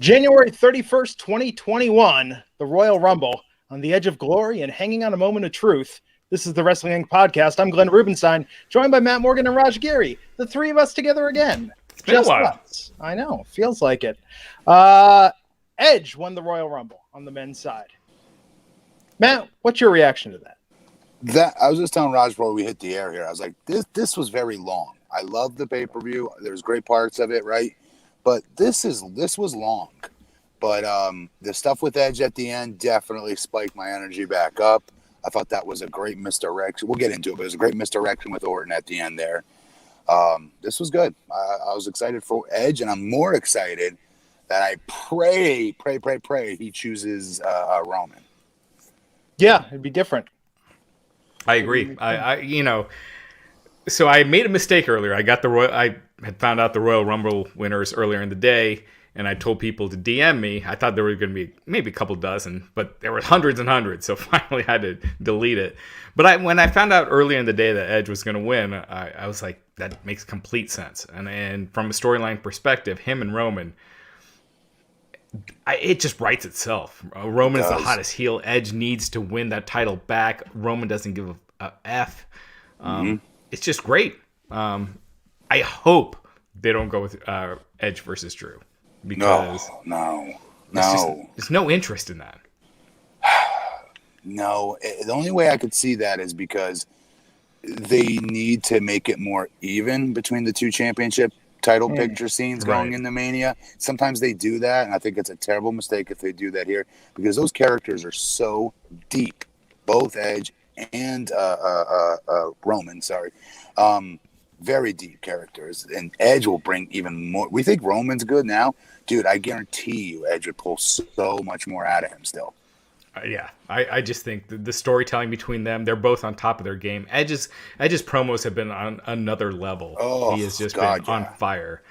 January 31st, 2021, the Royal Rumble, on the edge of glory and hanging on a moment of truth. This is the Wrestling Inc. podcast. I'm Glenn Rubenstein, joined by Matt Morgan and Raj Giri. The three of us together again. It's been a while. Us. I know. Feels like it. Edge won the Royal Rumble on the men's side. Matt, what's your reaction to that? I was just telling Raj before we hit the air here. I was like, this was very long. I love the pay-per-view. There's great parts of it, right? But this was long. But the stuff with Edge at the end definitely spiked my energy back up. I thought that was a great misdirection. We'll get into it, but it was a great misdirection with Orton at the end there. This was good. I was excited for Edge, and I'm more excited that I pray he chooses Roman. Yeah, it'd be different. I agree. So I made a mistake earlier. I had found out the Royal Rumble winners earlier in the day, and I told people to DM me. I thought there were going to be maybe a couple dozen, but there were hundreds and hundreds, so finally I had to delete it. But when I found out earlier in the day that Edge was going to win, I was like, that makes complete sense. And from a storyline perspective, him and Roman, it just writes itself. Roman is the hottest heel. Edge needs to win that title back. Roman doesn't give a F. It's just great. I hope they don't go with Edge versus Drew. Because no. There's no interest in that. No. The only way I could see that is because they need to make it more even between the two championship title picture scenes going into Mania. Sometimes they do that, and I think it's a terrible mistake if they do that here because those characters are so deep, both Edge and Roman. Very deep characters, and Edge will bring even more. We think Roman's good now, dude. I guarantee you, Edge would pull so much more out of him still. I just think the storytelling between them, they're both on top of their game. Edge's promos have been on another level. He has just been on fire.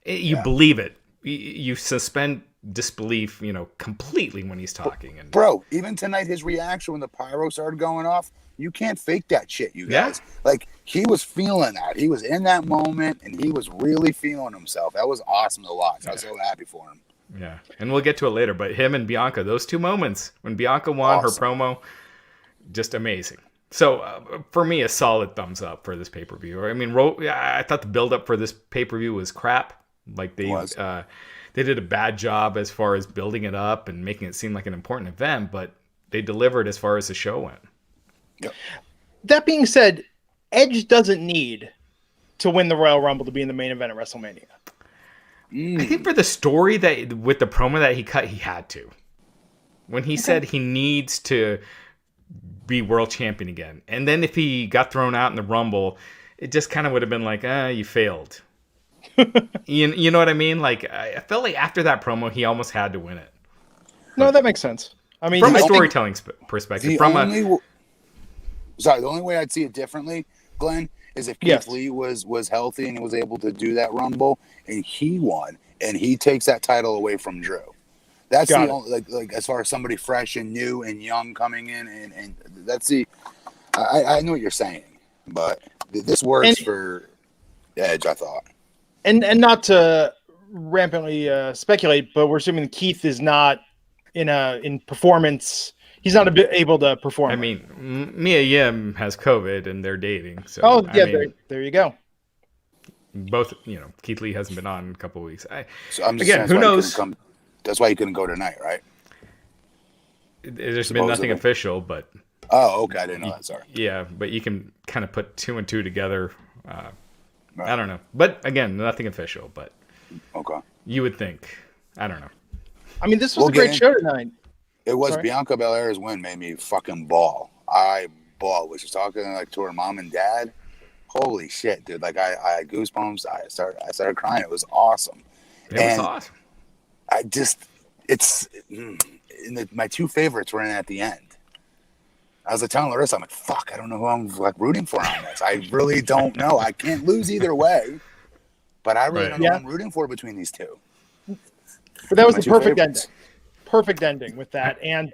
You believe it. You suspend disbelief, completely when he's talking. And bro, even tonight, his reaction when the pyro started going off, you can't fake that shit, you guys. Yeah. Like, he was feeling that. He was in that moment, and he was really feeling himself. That was awesome to watch. I was so happy for him. Yeah, and we'll get to it later, but him and Bianca, those two moments, when Bianca won her promo, just amazing. So, for me, a solid thumbs up for this pay-per-view. I mean, I thought the build-up for this pay-per-view was crap. Like, they did a bad job as far as building it up and making it seem like an important event, but they delivered as far as the show went. Yep. That being said, Edge doesn't need to win the Royal Rumble to be in the main event at WrestleMania. I think for the story with the promo that he cut, he had to. When he said he needs to be world champion again. And then if he got thrown out in the Rumble, it just kind of would have been like, you failed. you know what I mean? Like, I felt like after that promo, he almost had to win it. No, that makes sense. I mean, from a storytelling perspective. The only way I'd see it differently, Glenn, is if Keith Lee was healthy and was able to do that Rumble and he won and he takes that title away from Drew. That's the only, like as far as somebody fresh and new and young coming in and that's I know what you're saying, but this works for Edge, I thought. And not to rampantly speculate, but we're assuming Keith is not in performance. He's not able to perform. I mean, Mia Yim has COVID and they're dating. So there you go. Both, Keith Lee hasn't been on in a couple of weeks. So I'm just saying, who knows? That's why he couldn't go tonight, right? There's been nothing official, but. Oh, okay. I didn't know that. Sorry. Yeah, but you can kind of put two and two together. I don't know. But again, nothing official, but. Okay. You would think. I don't know. I mean, this was a great show tonight. It was. Bianca Belair's win made me fucking bawl. I bawled. Was she talking to her mom and dad? Holy shit, dude! Like I had goosebumps. I started crying. It was awesome. It was awesome. My two favorites were in at the end. I was like telling Larissa, I'm like, fuck, I don't know who I'm like rooting for on this. I really don't know. I can't lose either way. But I really don't know who I'm rooting for between these two. But that was the perfect ending. Perfect ending with that. And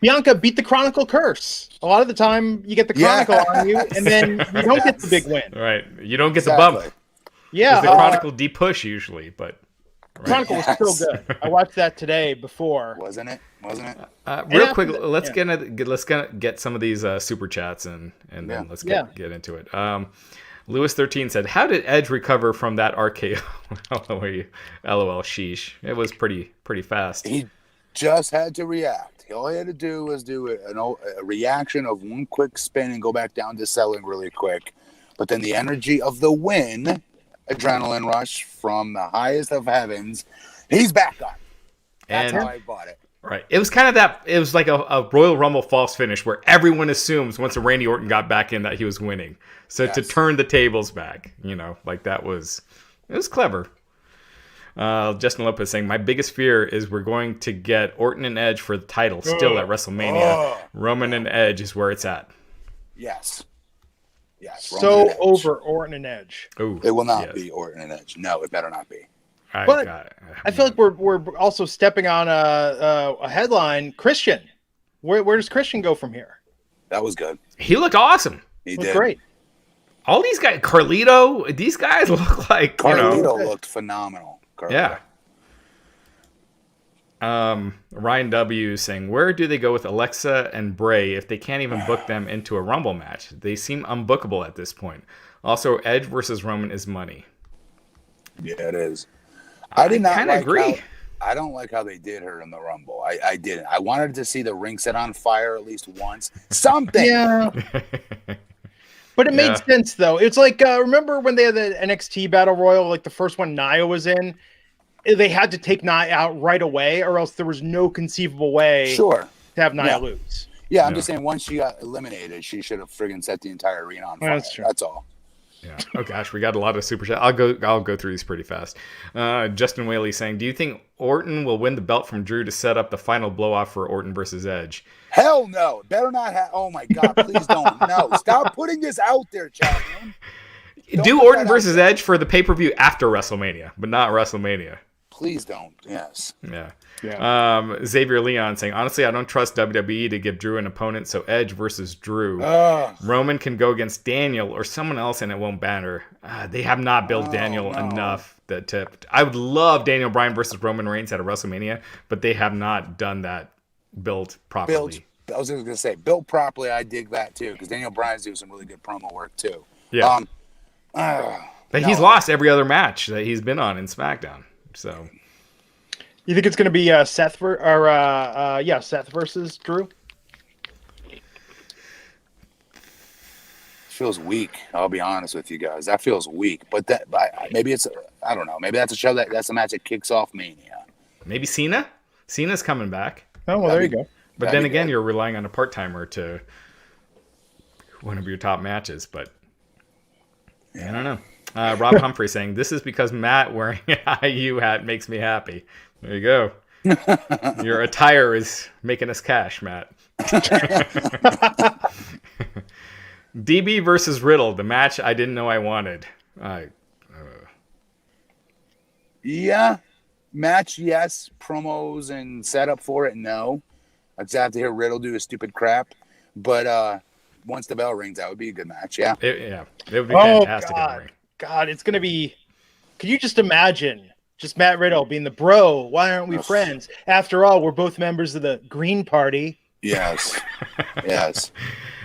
Bianca beat the Chronicle curse. A lot of the time you get the Chronicle on you and then you don't get the big win. Right. You don't get the bump. Yeah. The Chronicle deep push usually, but Chronicle was still good. I watched that today before. Wasn't it? Real quick, let's get some of these super chats and then let's get into it. Lewis 13 said, "How did Edge recover from that RKO?" LOL, sheesh. It was pretty fast. He just had to react. All he had to do was do a reaction of one quick spin and go back down to selling really quick. But then the energy of the win, adrenaline rush from the highest of heavens, he's back on. That's how I bought it. Right. It was kind of that. It was like a Royal Rumble false finish where everyone assumes once Randy Orton got back in that he was winning. So to turn the tables back, like it was clever. Justin Lopez saying, "My biggest fear is we're going to get Orton and Edge for the title still at WrestleMania. Roman and Edge is where it's at." Yes. So over Orton and Edge. Ooh, it will not be Orton and Edge. No, it better not be. But I feel like we're also stepping on a headline. Christian, where does Christian go from here? That was good. He looked awesome. He did great. All these guys, Carlito, these guys look like Carlito looked phenomenal. Carlito. Yeah. Ryan W saying, "Where do they go with Alexa and Bray if they can't even book them into a Rumble match? They seem unbookable at this point. Also, Edge versus Roman is money." Yeah, it is. I did not kind of agree. I don't like how they did her in the Rumble. I didn't. I wanted to see the ring set on fire at least once. Something. Yeah. But it made sense, though. It's like, remember when they had the NXT Battle Royal, like the first one Nia was in? They had to take Nia out right away, or else there was no conceivable way to have Nia lose. Yeah, I'm just saying, once she got eliminated, she should have friggin' set the entire arena on fire. That's true. That's all. Yeah. Oh gosh, we got a lot of super chat. I'll go through these pretty fast. Justin Whaley saying, "Do you think Orton will win the belt from Drew to set up the final blow off for Orton versus Edge?" Hell no. Better not have. Oh my God, please don't. No, stop putting this out there, champion. Do Orton versus Edge for the pay-per-view after WrestleMania, but not WrestleMania. Please don't. Yes. Yeah. Xavier Leon saying, "Honestly, I don't trust WWE to give Drew an opponent, so Edge versus Drew. Roman can go against Daniel or someone else and it won't matter. They have not built Daniel enough. I would love Daniel Bryan versus Roman Reigns at a WrestleMania, but they have not done that built properly. I was going to say, built properly, I dig that too, because Daniel Bryan's doing some really good promo work too. Yeah. But he's lost every other match that he's been on in SmackDown. So... You think it's going to be Seth versus Drew? Feels weak. I'll be honest with you guys. That feels weak. But maybe it's, I don't know. Maybe that's a show that's a match that kicks off Mania. Maybe Cena. Cena's coming back. Oh well, there you go. But then again, you're relying on a part timer to one of your top matches. But I don't know. Rob Humphrey saying, "This is because Matt wearing an IU hat makes me happy." There you go. Your attire is making us cash, Matt. DB versus Riddle, the match I didn't know I wanted. Yeah. Match, yes. Promos and setup for it, no. I just have to hear Riddle do his stupid crap. But once the bell rings, that would be a good match, yeah. It would be fantastic. God, it's going to be... Can you just imagine... Just Matt Riddle being the bro. Why aren't we friends? After all, we're both members of the Green Party. Yes. Yes.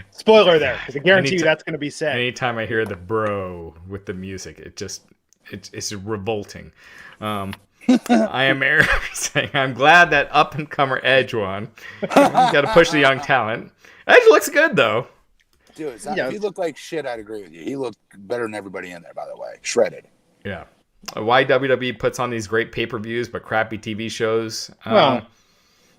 Spoiler there, because I guarantee you that's going to be said. Anytime I hear the bro with the music, it's revolting. I am Eric saying, "I'm glad that up-and-comer Edge won. Got to push the young talent. Edge looks good, though." Dude, if he looked like shit, I'd agree with you. He looked better than everybody in there, by the way. Shredded. Yeah. Why WWE puts on these great pay-per-views but crappy TV shows? Well,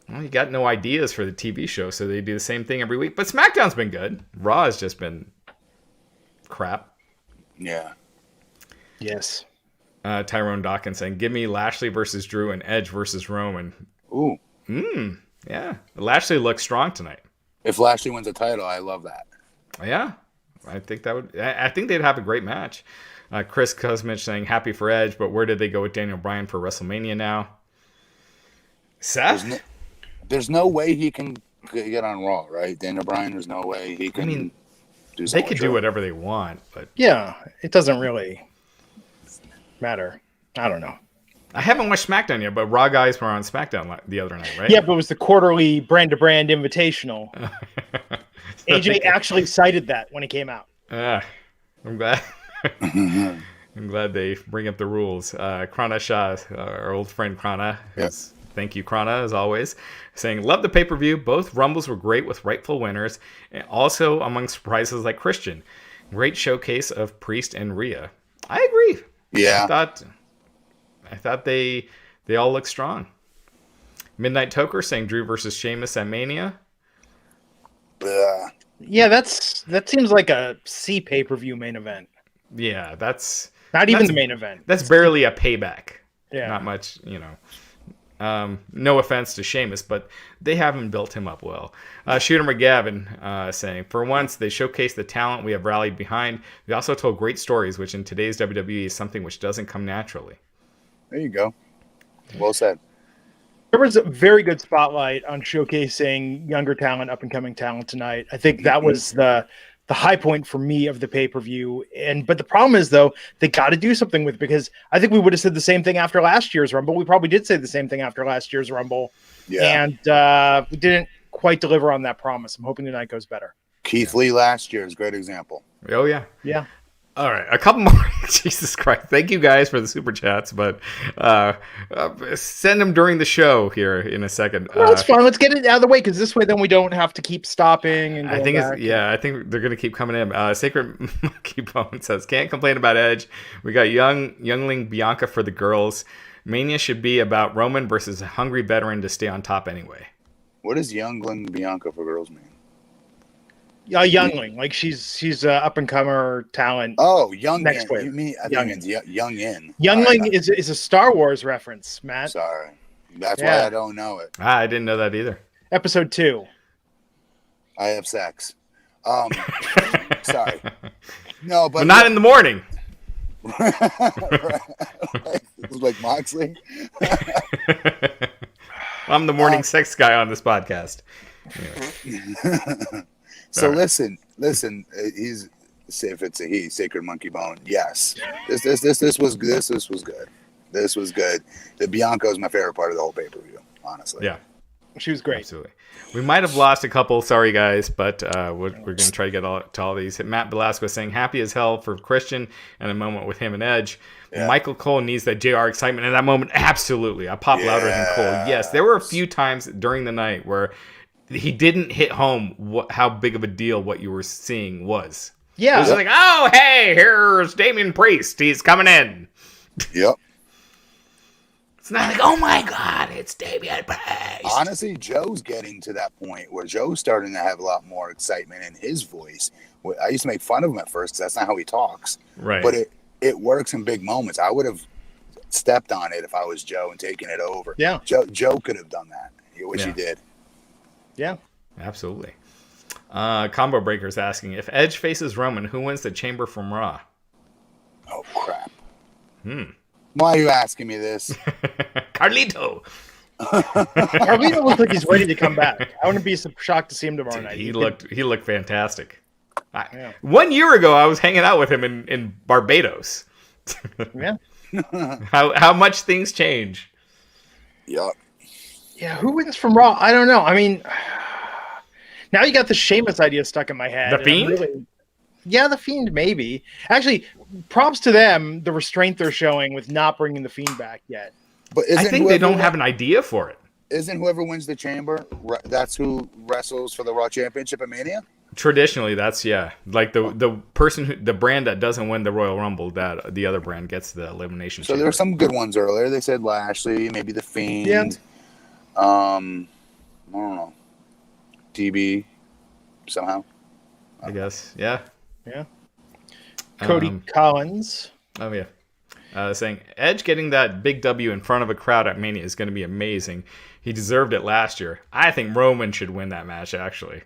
you got no ideas for the TV show, so they do the same thing every week. But SmackDown's been good. Raw has just been crap. Yeah. Yes. Tyrone Dawkins saying, "Give me Lashley versus Drew and Edge versus Roman." Ooh. Yeah. Lashley looks strong tonight. If Lashley wins a title, I love that. Yeah. I think they'd have a great match. Chris Kuzmich saying, "Happy for Edge, but where did they go with Daniel Bryan for WrestleMania now?" Seth? There's no way he can get on Raw, right? Daniel Bryan, there's no way he can do something. They could do whatever they want, but... Yeah, it doesn't really matter. I don't know. I haven't watched SmackDown yet, but Raw guys were on SmackDown the other night, right? Yeah, but it was the quarterly brand-to-brand invitational. AJ actually cited that when it came out. I'm glad. I'm glad they bring up the rules. Krana Shah, our old friend Krana, thank you, Krana, as always, saying, love the pay-per-view. Both Rumbles were great with rightful winners, and also among surprises like Christian. Great showcase of Priest and Rhea. I agree. Yeah. I thought they all look strong. Midnight Toker saying Drew versus Sheamus at Mania. Yeah, that seems like a C pay-per-view main event. Yeah, that's not even the main event. That's barely a payback. Yeah, not much, no offense to Sheamus, but they haven't built him up well. Shooter McGavin saying, for once, they showcased the talent we have rallied behind. We also told great stories, which in today's WWE is something which doesn't come naturally. There you go. Well said. There was a very good spotlight on showcasing younger talent, up-and-coming talent tonight. I think that was the high point for me of the pay-per-view. But the problem is, though, they got to do something with it, because I think we would have said the same thing after last year's Rumble. We probably did say the same thing after last year's Rumble. Yeah. And we didn't quite deliver on that promise. I'm hoping tonight goes better. Keith Lee last year is a great example. Oh, yeah. Yeah. All right, a couple more. Jesus Christ. Thank you guys for the super chats, but send them during the show here in a second. No, it's fine. Let's get it out of the way, because this way then we don't have to keep stopping. And I think I think they're going to keep coming in. Sacred Monkey Bone says, can't complain about Edge. We got youngling Bianca for the girls. Mania should be about Roman versus a hungry veteran to stay on top anyway. What does youngling Bianca for girls mean? A youngling, like she's up and comer talent. Oh, young next wave. You mean I think it's youngin. Youngling is a Star Wars reference, Matt. Sorry, that's why I don't know it. I didn't know that either. Episode 2. I have sex. Sorry. No, but not in the morning. Like Moxley. I'm the morning sex guy on this podcast. Yeah. So listen. He's if it's a he, Sacred Monkey Bone. Yes, this was good. This was good. The Bianca was my favorite part of the whole pay-per-view. Honestly. Yeah, she was great. Absolutely. We might have lost a couple. Sorry, guys, but we're going to try to get to all these. Matt Velasquez saying happy as hell for Christian and a moment with him and Edge. Yeah. Michael Cole needs that JR excitement in that moment. Absolutely, I pop louder than Cole. Yes, there were a few times during the night where he didn't hit home how big of a deal what you were seeing was. Yeah. It was like, oh, hey, here's Damian Priest. He's coming in. Yep. It's not like, oh, my God, it's Damian Priest. Honestly, Joe's getting to that point where Joe's starting to have a lot more excitement in his voice. I used to make fun of him at first because that's not how he talks. Right. But it works in big moments. I would have stepped on it if I was Joe and taken it over. Yeah. Joe could have done that, which he did. Yeah, absolutely. Combo Breaker's asking, if Edge faces Roman, who wins the Chamber from Raw? Oh, crap. Why are you asking me this? Carlito. Carlito looks like he's ready to come back. I wouldn't be so shocked to see him tomorrow night. He looked fantastic. 1 year ago, I was hanging out with him in Barbados. Yeah. How much things change. Yep. Yeah, who wins from Raw? I don't know. I mean, now you got the Sheamus idea stuck in my head. The Fiend? Yeah, the Fiend, maybe. Actually, props to them, the restraint they're showing with not bringing the Fiend back yet. But I think they don't have an idea for it. Isn't whoever wins the Chamber, that's who wrestles for the Raw Championship at Mania? Traditionally, that's, like the person, the brand that doesn't win the Royal Rumble, that the other brand gets the Elimination Chamber. So there were some good ones earlier. They said Lashley, maybe the Fiend. Yeah. I don't know. DB somehow. I guess. Yeah. Yeah. Cody Collins. Oh, yeah. Saying, Edge getting that big W in front of a crowd at Mania is going to be amazing. He deserved it last year. I think Roman should win that match, actually.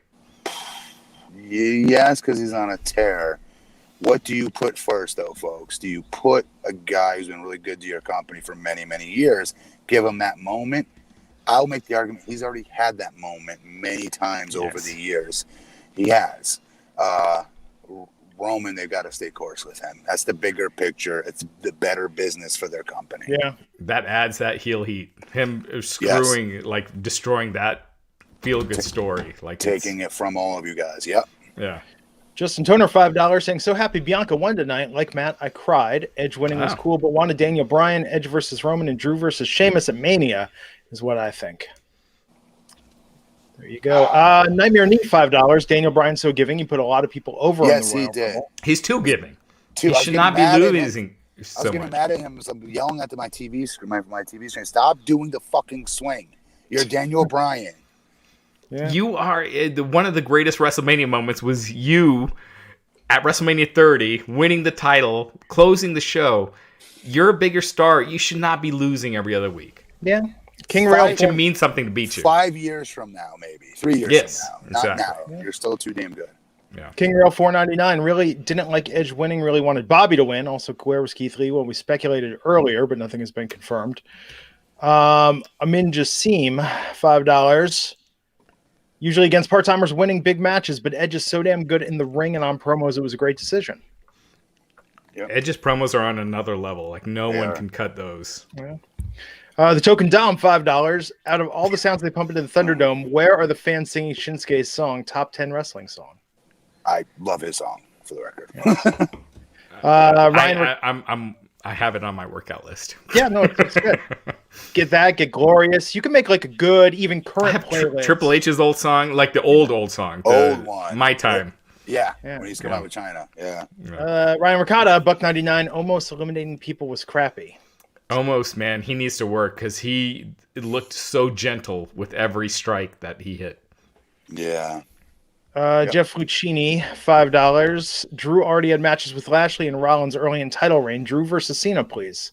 Yes, because he's on a tear. What do you put first, though, folks? Do you put a guy who's been really good to your company for many, many years, give him that moment? I'll make the argument he's already had that moment many times over the years. He has. Roman, they've got to stay course with him. That's the bigger picture. It's the better business for their company. Yeah. That adds that heel heat. Him screwing, like destroying that feel-good story. Like taking it from all of you guys. Yep. Yeah. Justin Toner, $5, saying, so happy Bianca won tonight. Like Matt, I cried. Edge winning was cool, but wanted Daniel Bryan, Edge versus Roman, and Drew versus Sheamus at Mania is what I think. There you go. Nightmare Neat, $5. Daniel Bryan so giving. He put a lot of people over on the Royal he did. Rumble. He's too giving. He should not be losing so much. I was getting mad at him. So I'm yelling at my TV screen. My TV screen. Stop doing the fucking swing. You're Daniel Bryan. Yeah. You are one of the greatest WrestleMania moments was you at WrestleMania 30 winning the title, closing the show. You're a bigger star. You should not be losing every other week. Yeah. King Rail should mean something to beat you. 5 years from now, maybe 3 years from now. Not exactly. now. You're still too damn good. Yeah. King Rail $4.99 really didn't like Edge winning. Really wanted Bobby to win. Also, where was Keith Lee? Well, we speculated earlier, but nothing has been confirmed. Amin Jassim, $5. Usually against part-timers winning big matches, but Edge is so damn good in the ring and on promos, it was a great decision. Yep. Edge's promos are on another level. Like, no one can cut those. Yeah. The Token Dom, $5. Out of all the sounds they pump into the Thunderdome, where are the fans singing Shinsuke's song, Top 10 Wrestling Song? I love his song, for the record. Ryan, I have it on my workout list. Yeah, no, it's good. Get Glorious. You can make like a good, even current playlist. Triple H's old song, like the old song. Old one. My Time. Yeah, when he's coming out with China. Yeah. Ryan Ricotta, $1.99. Almost eliminating people was crappy. Almost, man. He needs to work because it looked so gentle with every strike that he hit. Yeah. Jeff Lucchini, $5. Drew already had matches with Lashley and Rollins early in title reign. Drew versus Cena, please.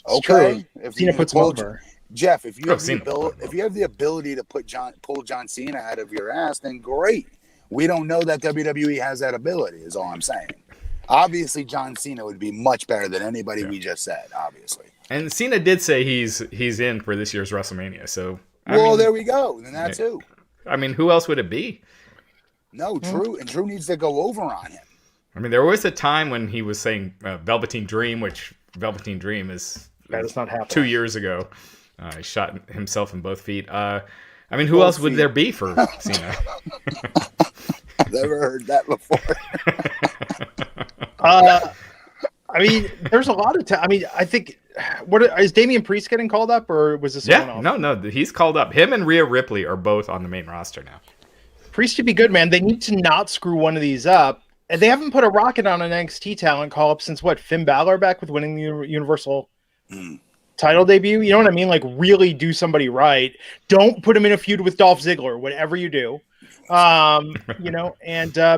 It's okay. True. Cena puts him over. Jeff, if you have the ability to pull John Cena out of your ass, then great. We don't know that WWE has that ability, is all I'm saying. Obviously, John Cena would be much better than anybody we just said, obviously. And Cena did say he's in for this year's WrestleMania, so... there we go. Then that's who. I mean, who else would it be? No, Drew. And Drew needs to go over on him. I mean, there was a time when he was saying Velveteen Dream, which Velveteen Dream is... That is not happening. 2 years ago. He shot himself in both feet. I mean, who else would there be for Cena? Never heard that before. I mean, there's a lot of I mean, I think... is Damian Priest getting called up, or was this someone else? No, he's called up. Him and Rhea Ripley are both on the main roster now. Priest should be good, man. They need to not screw one of these up. And they haven't put a rocket on an NXT talent call-up since, Finn Balor back with winning the Universal title debut? You know what I mean? Like, really do somebody right. Don't put him in a feud with Dolph Ziggler, whatever you do. And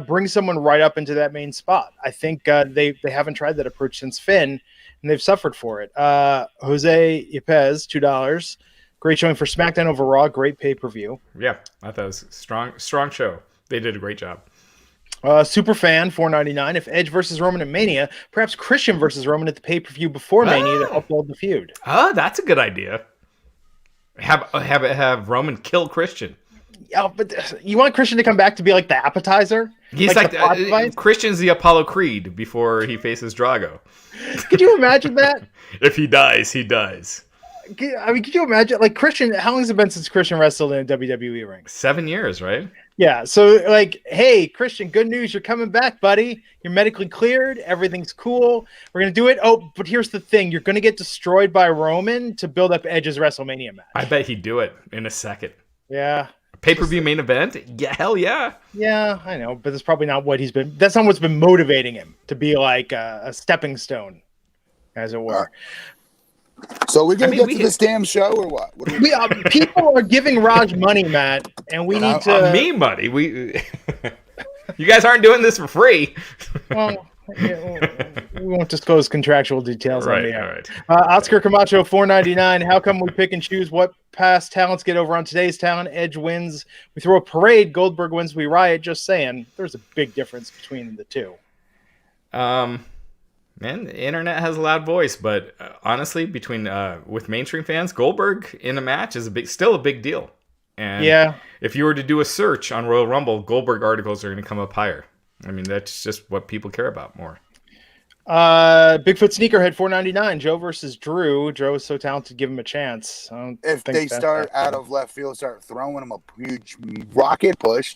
bring someone right up into that main spot. I think they haven't tried that approach since Finn, and they've suffered for it. Jose Yepes, $2. Great showing for SmackDown over Raw. Great pay-per-view. Yeah, I thought it was a strong show. They did a great job. Superfan, $4.99. If Edge versus Roman at Mania, perhaps Christian versus Roman at the pay-per-view before Mania to upload the feud. Oh, that's a good idea. Have Roman kill Christian. Yeah, but you want Christian to come back to be like the appetizer? He's like Christian's the Apollo Creed before he faces Drago. Could you imagine that? If he dies, he dies. I mean, could you imagine? Like, Christian, how long has it been since Christian wrestled in a WWE ring? 7 years, right? Yeah, so, hey, Christian, good news. You're coming back, buddy. You're medically cleared. Everything's cool. We're going to do it. Oh, but here's the thing. You're going to get destroyed by Roman to build up Edge's WrestleMania match. I bet he'd do it in a second. Yeah. Pay-per-view main event? Yeah, hell yeah. Yeah, I know, but that's probably not what that's not what's been motivating him to be like a stepping stone, as it were. So we're going to get to this damn show or what? People are giving Raj money, Matt, and we need to... me money? You guys aren't doing this for free. Well, we won't disclose contractual details on the air. All right. Oscar Camacho, $4.99. How come we pick and choose what past talents get over on today's talent? Edge wins. We throw a parade. Goldberg wins. We riot. Just saying. There's a big difference between the two. Man, the internet has a loud voice, but honestly, with mainstream fans, Goldberg in a match is still a big deal. And if you were to do a search on Royal Rumble, Goldberg articles are going to come up higher. I mean, that's just what people care about more. Bigfoot Sneakerhead $4.99. Joe versus Drew. Joe is so talented, give him a chance. If they start out of left field, start throwing him a huge rocket push,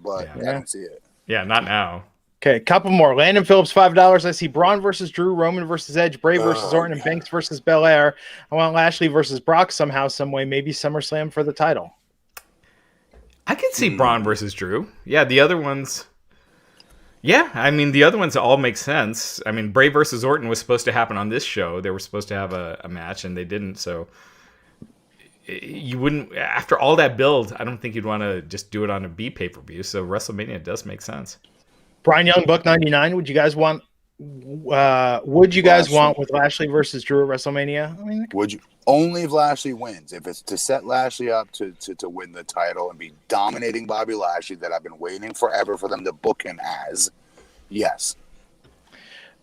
but I don't see it. Yeah, not now. Okay, a couple more. Landon Phillips, $5. I see Braun versus Drew, Roman versus Edge, Bray versus Orton, and Banks versus Belair. I want Lashley versus Brock somehow, some way. Maybe SummerSlam for the title. I can see Braun versus Drew. Yeah, the other ones. Yeah, I mean, the other ones all make sense. I mean, Bray versus Orton was supposed to happen on this show. They were supposed to have a match, and they didn't. So you wouldn't, after all that build, I don't think you'd want to just do it on a B pay-per-view. So WrestleMania does make sense. Brian Young, $1.99. Would you guys want? Want with Lashley versus Drew at WrestleMania? I mean, would you only if Lashley wins? If it's to set Lashley up to win the title and be dominating Bobby Lashley, that I've been waiting forever for them to book him as. Yes.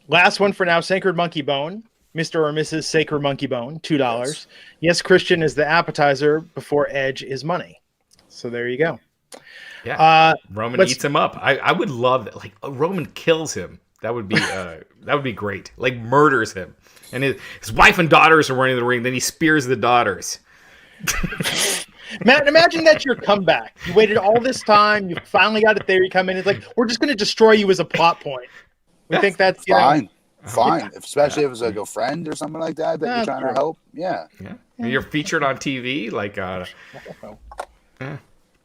Last one for now. Sacred Monkey Bone, Mr. or Mrs. Sacred Monkey Bone, $2. Yes, Christian is the appetizer before Edge is money. So there you go. Yeah, Roman eats him up. I would love that. Like Roman kills him. That would be great. Like murders him, and his wife and daughters are running the ring. Then he spears the daughters. Matt, imagine that's your comeback. You waited all this time. You finally got it there. You come in. It's like we're just going to destroy you as a plot point. We think that's fine. Fine, especially if it's like a friend or something like that you're trying to help. Yeah. You're featured on TV. Like,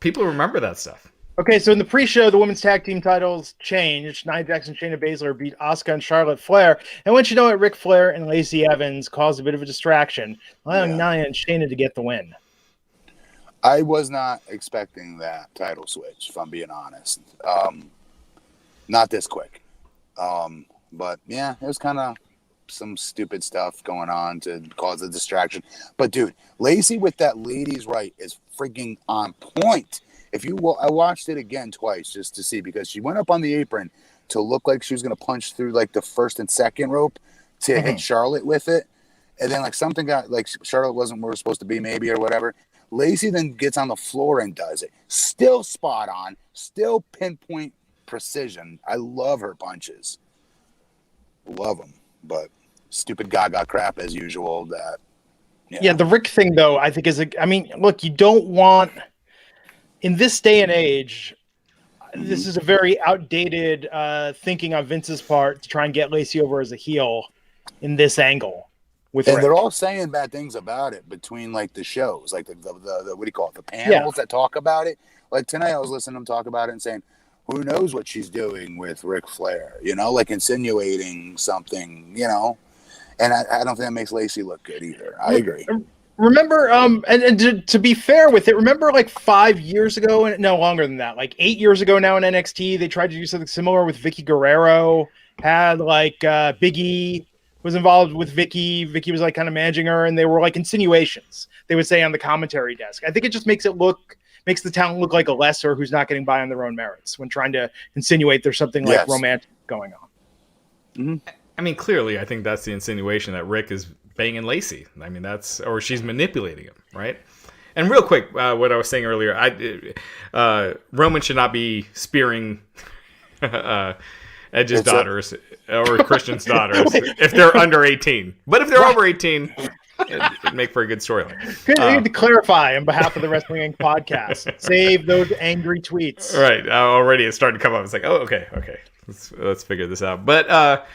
people remember that stuff. Okay, so in the pre-show, the women's tag team titles changed. Nia Jax and Shayna Baszler beat Asuka and Charlotte Flair. And once you know it, Ric Flair and Lacey Evans caused a bit of a distraction, allowing Nia and Shayna to get the win. I was not expecting that title switch, if I'm being honest. Not this quick. But, yeah, it was kind of some stupid stuff going on to cause a distraction. But, dude, Lacey with that ladies' right is freaking on point. I watched it again twice just to see, because she went up on the apron to look like she was going to punch through like the first and second rope to hit Charlotte with it. And then like something got like Charlotte wasn't where it was supposed to be maybe or whatever. Lacey then gets on the floor and does it. Still spot on, still pinpoint precision. I love her punches. Love them. But stupid Gaga crap as usual. The Rick thing though, I think look, you don't want... In this day and age, this is a very outdated thinking on Vince's part to try and get Lacey over as a heel in this angle. They're all saying bad things about it between like the shows, like the what do you call it, the panels that talk about it. Like tonight, I was listening to them talk about it and saying, "Who knows what she's doing with Ric Flair?" Like insinuating something, And I don't think that makes Lacey look good either. I agree. Remember, and to be fair with it, remember like 5 years ago, and no longer than that, like 8 years ago now in NXT, they tried to do something similar with Vicky Guerrero. Had like Big E was involved with Vicky. Vicky was like kind of managing her, and they were like insinuations they would say on the commentary desk. I think it just makes the talent look like a lesser who's not getting by on their own merits when trying to insinuate there's something like romantic going on. Mm-hmm. I mean, clearly, I think that's the insinuation that Rick is banging Lacey. I mean, or she's manipulating him, right? And real quick, what I was saying earlier, Roman should not be spearing Edge's daughters or Christian's daughters if they're under 18. But if they're over 18, it'd make for a good storyline. Good to clarify on behalf of the Wrestling Inc. podcast. Save those angry tweets. Right. Already it's starting to come up. It's like, oh, okay. Let's figure this out. But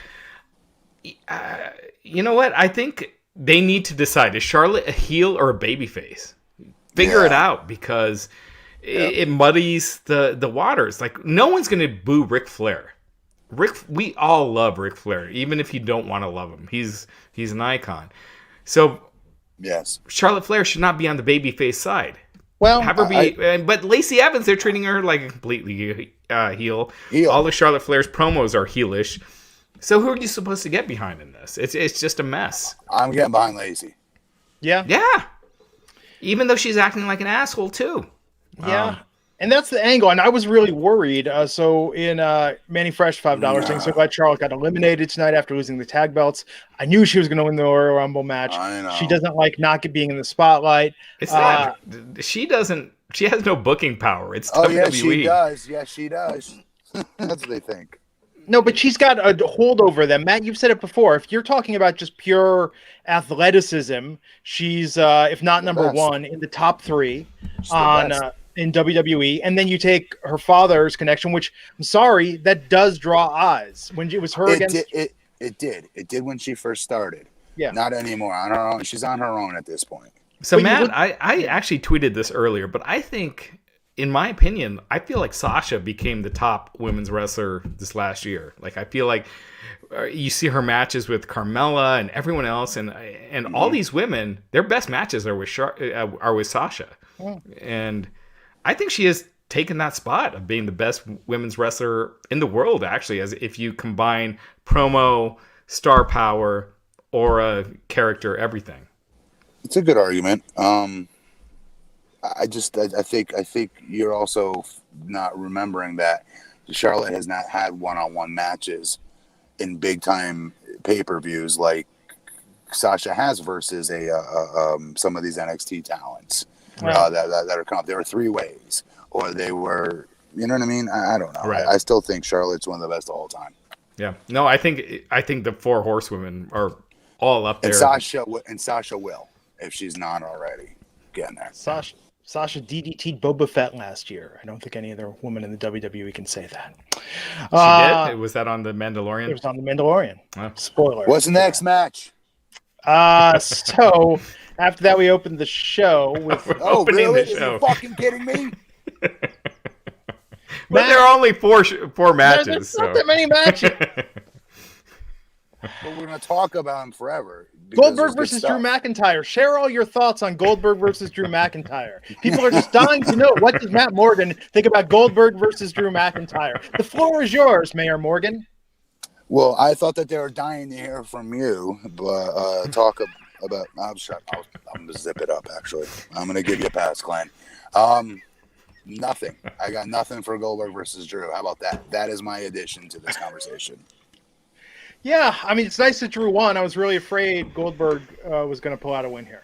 you know what? I think they need to decide, is Charlotte a heel or a babyface? Figure it out, because it muddies the waters. Like, no one's going to boo Ric Flair. We all love Ric Flair, even if you don't want to love him. He's an icon. So yes, Charlotte Flair should not be on the babyface side. Well, have her be, but Lacey Evans, they're treating her like a completely heel. All of Charlotte Flair's promos are heelish. So who are you supposed to get behind in this? It's just a mess. I'm getting behind Lacey. Yeah. Even though she's acting like an asshole too. Yeah. And that's the angle. And I was really worried. So in Manny Fresh, $5 saying, so glad Charlotte got eliminated tonight after losing the tag belts. I knew she was going to win the Royal Rumble match. I know. She doesn't like not being in the spotlight. It's not. She has no booking power. It's WWE. Yeah, she does. That's what they think. No, but she's got a hold over them. Matt, you've said it before. If you're talking about just pure athleticism, she's, if not number one, in the top three in WWE. And then you take her father's connection, which, I'm sorry, that does draw eyes. When it was her against... It did when she first started. Yeah. Not anymore. On her own. She's on her own at this point. So, Matt, I actually tweeted this earlier, but I think... In my opinion, I feel like Sasha became the top women's wrestler this last year. Like, I feel like you see her matches with Carmella and everyone else, and all these women, their best matches are with Sasha. Yeah. And I think she has taken that spot of being the best women's wrestler in the world, actually, as if you combine promo, star power, aura, character, everything. It's a good argument. I think you're also not remembering that Charlotte has not had one-on-one matches in big-time pay-per-views like Sasha has versus some of these NXT talents that are coming up. There were 3 ways, or they were, you know what I mean? I don't know. Right. I still think Charlotte's one of the best of all time. Yeah. No, I think the 4 horsewomen are all up there. And Sasha will, if she's not already, getting there. Sasha DDT'd Boba Fett last year. I don't think any other woman in the WWE can say that. She did? Was that on The Mandalorian? It was on The Mandalorian. Oh. Spoiler. What's the next match? So, after that, we opened the show with... opening the show. Are you fucking kidding me? But there are only four matches. There's not that many matches. But we're going to talk about him forever. Goldberg versus Drew McIntyre. Share all your thoughts on Goldberg versus Drew McIntyre. People are just dying to know, what does Matt Morgan think about Goldberg versus Drew McIntyre? The floor is yours, Mayor Morgan. Well, I thought that they were dying to hear from you, but talk about... I'm going to zip it up, actually. I'm going to give you a pass, Glenn. Nothing. I got nothing for Goldberg versus Drew. How about that? That is my addition to this conversation. Yeah, I mean, it's nice that Drew won. I was really afraid Goldberg was going to pull out a win here.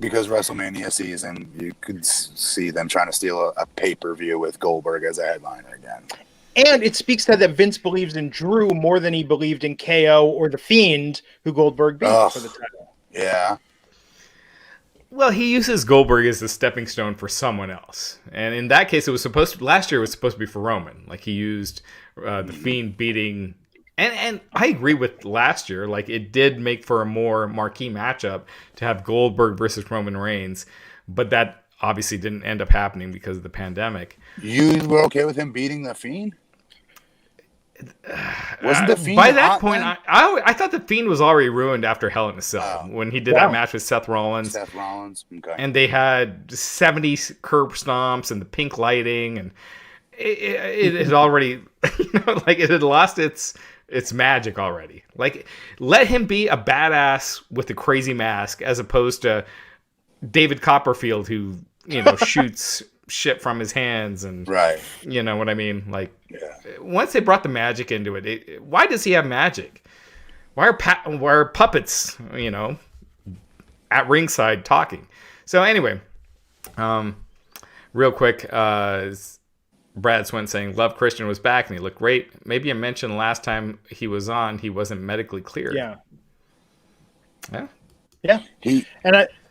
Because WrestleMania season, you could see them trying to steal a pay-per-view with Goldberg as a headliner again. And it speaks to that Vince believes in Drew more than he believed in KO or The Fiend, who Goldberg beat for the title. Yeah. Well, he uses Goldberg as a stepping stone for someone else. And in that case, last year it was supposed to be for Roman. Like, he used The Fiend beating... And I agree with last year. Like, it did make for a more marquee matchup to have Goldberg versus Roman Reigns, but that obviously didn't end up happening because of the pandemic. You were okay with him beating The Fiend? Wasn't The Fiend by that point? I thought The Fiend was already ruined after Hell in a Cell when he did that match with Seth Rollins. Okay. And they had 70 curb stomps and the pink lighting, and it had already, it had lost its magic already. Like, let him be a badass with a crazy mask as opposed to David Copperfield, who, shoots shit from his hands and, right. You know what I mean? Like, once they brought the magic into it, why does he have magic? Why are puppets, at ringside talking? So anyway, real quick, Brad Swint saying, love Christian was back and he looked great. Maybe I mentioned last time he was on, he wasn't medically cleared. Yeah.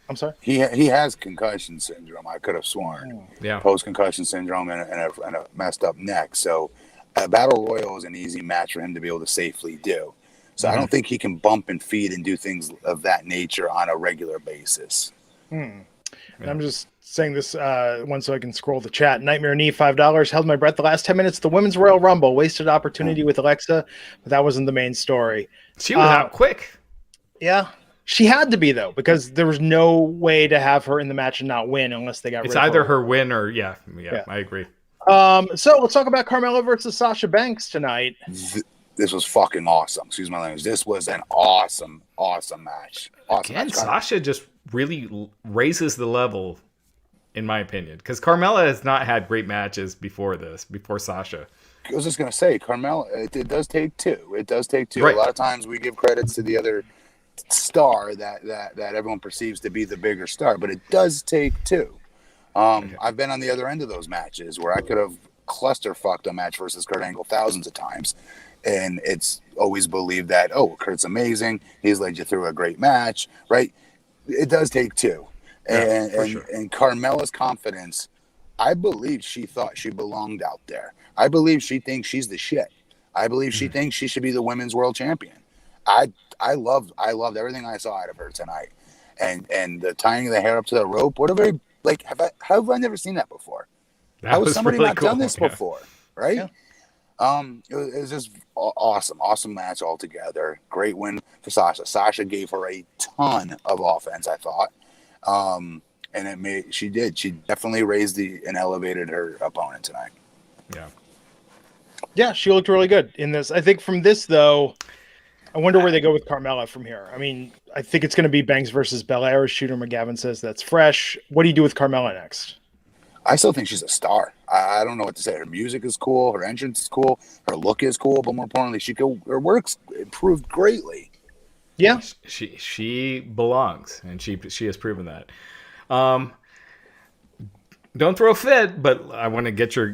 I'm sorry. He has concussion syndrome. I could have sworn. Yeah. Post-concussion syndrome and a messed up neck. So a battle royal is an easy match for him to be able to safely do. So I don't think he can bump and feed and do things of that nature on a regular basis. And I'm just saying this one so I can scroll the chat. Nightmare Knee, $5. Held my breath the last 10 minutes. The Women's Royal Rumble. Wasted opportunity with Alexa, but that wasn't the main story. She was out quick. Yeah. She had to be, though, because there was no way to have her in the match and not win unless they got rid of her. It's either her win or, yeah, I agree. So let's talk about Carmella versus Sasha Banks tonight. This was fucking awesome. Excuse my language. This was an awesome match. Again, Sasha just really raises the level, in my opinion, because Carmella has not had great matches before Sasha. I was just going to say, Carmella, it does take two. Right. A lot of times we give credits to the other star that everyone perceives to be the bigger star, but it does take two. I've been on the other end of those matches where I could have clusterfucked a match versus Kurt Angle thousands of times. And it's always believed that, oh, Kurt's amazing. He's led you through a great match, right? It does take two. Yeah, And Carmella's confidence, I believe she thought she belonged out there. I believe she thinks she's the shit. I believe she thinks she should be the women's world champion. I loved everything I saw out of her tonight. And the tying the hair up to the rope, what a very, like, have I never seen that before? How has somebody really not done this before? Right? Yeah. It was just awesome match altogether. Great win for Sasha. Sasha gave her a ton of offense, I thought. And she definitely raised and elevated her opponent tonight. Yeah, she looked really good in this. I think from this, though, I wonder where they go with Carmella from here. I mean, I think it's going to be Banks versus Belair. Shooter McGavin says that's fresh. What do you do with Carmella next? I still think she's a star. I don't know what to say. Her music is cool. Her entrance is cool. Her look is cool. But more importantly, her work's improved greatly. Yeah. She belongs, and she has proven that. Don't throw a fit, but I want to get your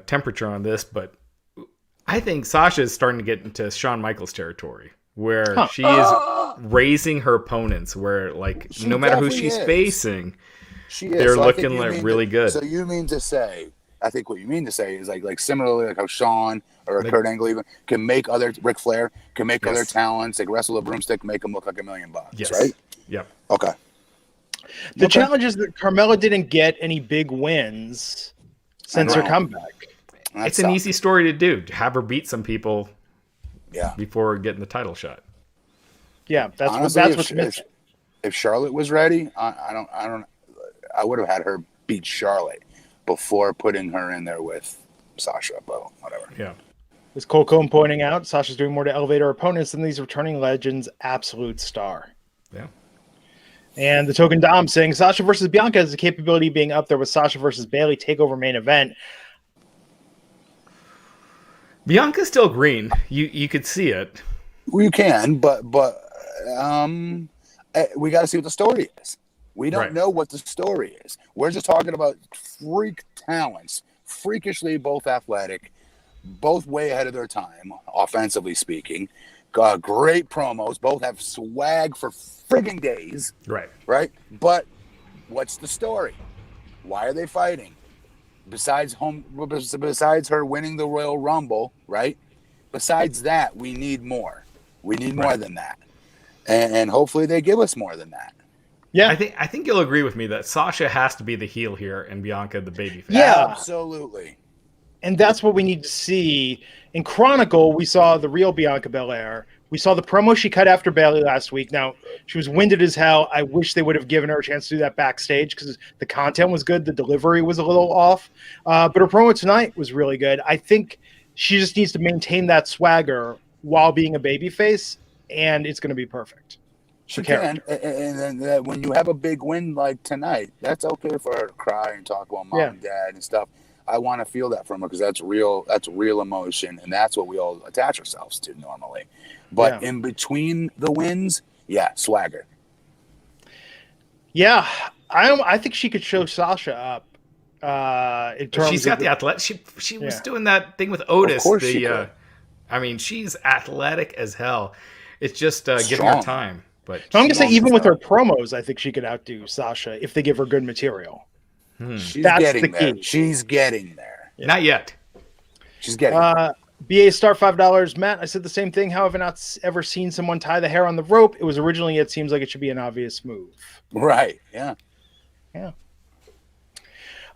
temperature on this. But I think Sasha is starting to get into Shawn Michaels territory, where she is raising her opponents, where no matter who she's facing, they're looking really good. So you mean to say, I think what you mean to say is like similarly like how Shawn or Kurt Angle even can make Ric Flair can make other talents, like wrestle a broomstick, make them look like $1 million, right? Yep. Okay. The challenge is that Carmella didn't get any big wins since her comeback. It's an easy story to do. Have her beat some people before getting the title shot. Yeah, that's what's missing. If Charlotte was ready, I would have had her beat Charlotte before putting her in there with Sasha, but whatever. Yeah. As Cole Cohn pointing out, Sasha's doing more to elevate her opponents than these returning legends' absolute star. Yeah. And the token Dom saying Sasha versus Bianca has the capability of being up there with Sasha versus Bayley TakeOver main event. Bianca's still green. You could see it. Well, you can, but we got to see what the story is. We don't know what the story is. We're just talking about freak talents, freakishly both athletic, both way ahead of their time, offensively speaking. Great promos. Both have swag for frigging days. Right? But what's the story? Why are they fighting? Besides her winning the Royal Rumble, right? Besides that, we need more. We need more than that. And hopefully they give us more than that. Yeah. I think you'll agree with me that Sasha has to be the heel here and Bianca the babyface. Yeah. Absolutely. And that's what we need to see. In Chronicle, we saw the real Bianca Belair. We saw the promo she cut after Bayley last week. Now, she was winded as hell. I wish they would have given her a chance to do that backstage because the content was good. The delivery was a little off. But her promo tonight was really good. I think she just needs to maintain that swagger while being a babyface, and it's going to be perfect. She can. And then when you have a big win like tonight, that's okay for her to cry and talk about mom and dad and stuff. I want to feel that from her because that's real emotion, and that's what we all attach ourselves to normally. But in between the wins, swagger. Yeah, I think she could show Sasha up. In terms she's got the athletic. She was doing that thing with Otis. Of course she could. I mean, she's athletic as hell. It's just giving her time. But I'm going to say even with her promos, I think she could outdo Sasha if they give her good material. She's getting there. She's getting there. Not yet. She's getting there. BA star $5. Matt, I said the same thing. How have I not ever seen someone tie the hair on the rope? It was originally, it seems like it should be an obvious move. Right. Yeah.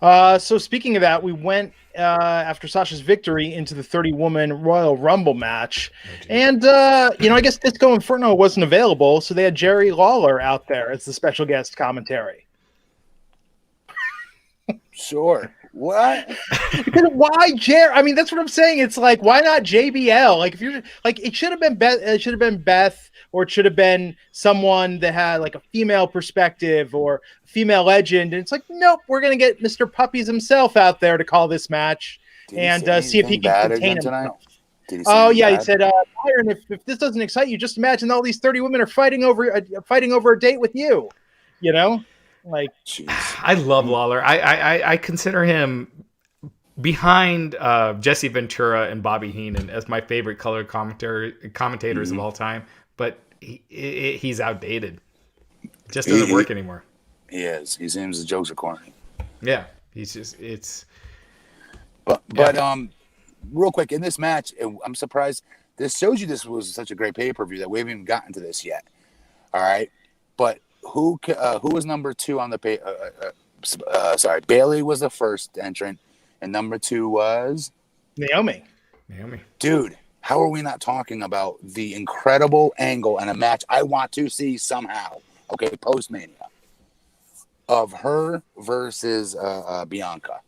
So speaking of that, we went after Sasha's victory into the 30-woman Royal Rumble match. And, I guess Disco Inferno wasn't available, so they had Jerry Lawler out there as the special guest commentary. Sure. What? Why Jerry? I mean, that's what I'm saying. It's like, why not JBL? Like, if you're like, it should have been Beth. It should have been Beth, or it should have been someone that had like a female perspective or a female legend. And it's like, nope, we're gonna get Mr. Puppies himself out there to call this match and see if he can contain himself. He said, Byron, if this doesn't excite you, just imagine all these 30 women are fighting over a date with you. You know. Like, I love Lawler. I consider him behind Jesse Ventura and Bobby Heenan as my favorite color commentators of all time, but he's outdated. Just doesn't work anymore. He is. He seems the jokes are corny. Yeah, he's just But real quick in this match, I'm surprised. This shows you this was such a great pay-per-view that we haven't even gotten to this yet. All right, but who was number 2 on the sorry, Bailey was the first entrant, and number 2 was Naomi. Dude, how are we not talking about the incredible angle and a match I want to see somehow? Okay, post-Mania of her versus Bianca,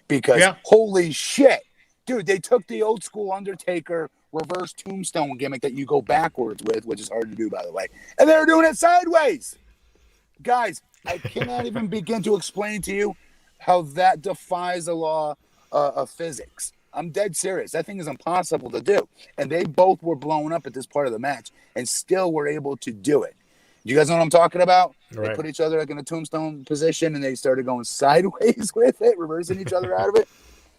because holy shit, dude, they took the old school Undertaker reverse tombstone gimmick that you go backwards with, which is hard to do, by the way, and they're doing it sideways. Guys, I cannot even begin to explain to you how that defies the law of physics. I'm dead serious. That thing is impossible to do. And they both were blown up at this part of the match and still were able to do it. You guys know what I'm talking about? Right. They put each other like in a tombstone position and they started going sideways with it, reversing each other out of it.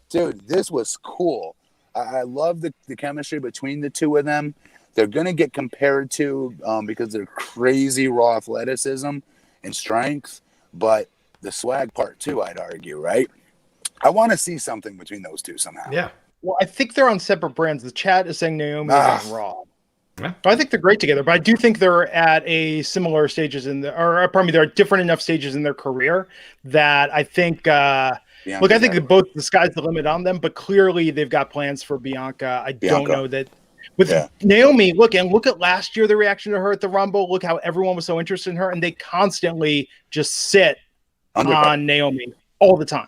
Dude, this was cool. I love the chemistry between the two of them. They're going to get compared to because they're crazy raw athleticism and strength, but the swag part too, I'd argue, right? I want to see something between those two somehow. Yeah. Well, I think they're on separate brands. The chat is saying Naomi is on Raw. Yeah. I think they're great together, but I do think they're at a similar stages they're at different enough stages in their career that I think I think that both the sky's the limit on them, but clearly they've got plans for Bianca. Don't know that with Naomi. Look at last year, the reaction to her at the Rumble. Look how everyone was so interested in her, and they constantly just sit on Naomi all the time.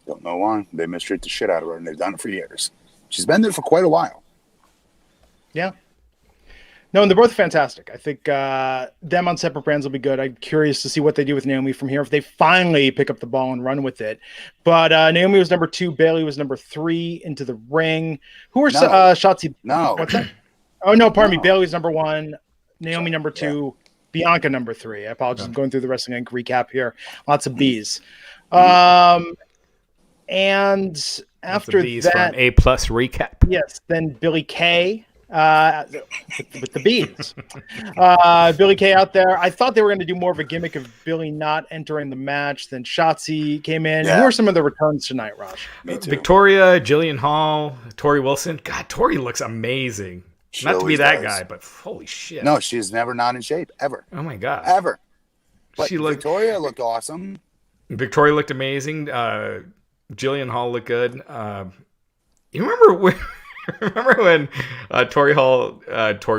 Don't know why. They mistreat the shit out of her, and they've done it for years. She's been there for quite a while. Yeah. No, and they're both fantastic. I think them on separate brands will be good. I'm curious to see what they do with Naomi from here, if they finally pick up the ball and run with it. But Naomi was number 2. Bailey was number 3 into the ring. Who are Shotzi? No. What's that? Oh, no, pardon me. Bailey's number 1. Naomi number 2. Yeah. Bianca number 3. I apologize. I'm going through the Wrestling Inc. recap here. Lots of B's. And after that, A+ recap. Yes, then Billy Kay. With the beans. Billy Kay out there. I thought they were going to do more of a gimmick of Billy not entering the match. Then Shotzi came in. Yeah. Who are some of the returns tonight, Raj? Victoria, Jillian Hall, Tori Wilson. God, Tori looks amazing. Not to be that guy, but holy shit. No, she's never not in shape, ever. Oh, my God. Ever. But Victoria looked awesome. Victoria looked amazing. Jillian Hall looked good. You remember when Tori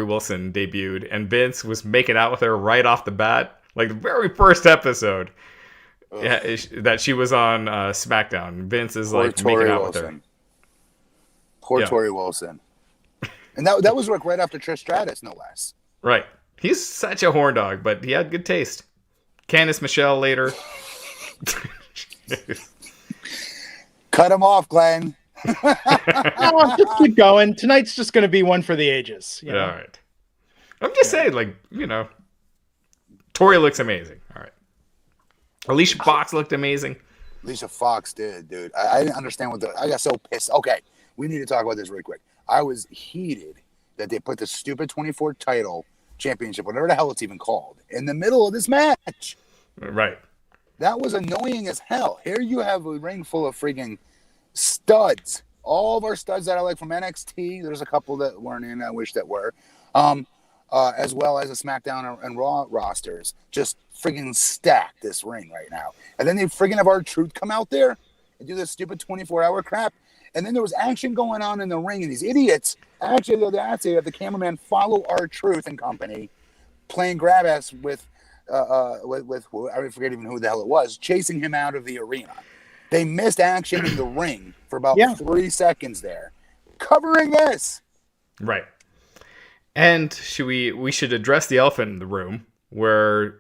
Wilson debuted and Vince was making out with her right off the bat? Like the very first episode that she was on SmackDown. Vince is making out with her. Poor Tori Wilson. And that was right after Trish Stratus, no less. Right. He's such a horn dog, but he had good taste. Candice Michelle later. Cut him off, Glenn. Just keep going. Tonight's just going to be one for the ages. You know? All right. I'm just saying, Tori looks amazing. All right. Alicia Fox looked amazing. Alicia Fox did, dude. I didn't understand I got so pissed. Okay, we need to talk about this really quick. I was heated that they put the stupid 24 title championship, whatever the hell it's even called, in the middle of this match. Right. That was annoying as hell. Here you have a ring full of freaking studs. All of our studs that I like from NXT. There's a couple that weren't in. I wish that were. As well as the SmackDown and Raw rosters. Just freaking stack this ring right now. And then they freaking have R-Truth come out there and do this stupid 24-hour crap. And then there was action going on in the ring, and these idiots actually had the cameraman follow R-Truth and company, playing grab ass with I forget even who the hell it was, chasing him out of the arena. They missed action in the ring for about 3 seconds there, covering this. Right. And we should address the elephant in the room where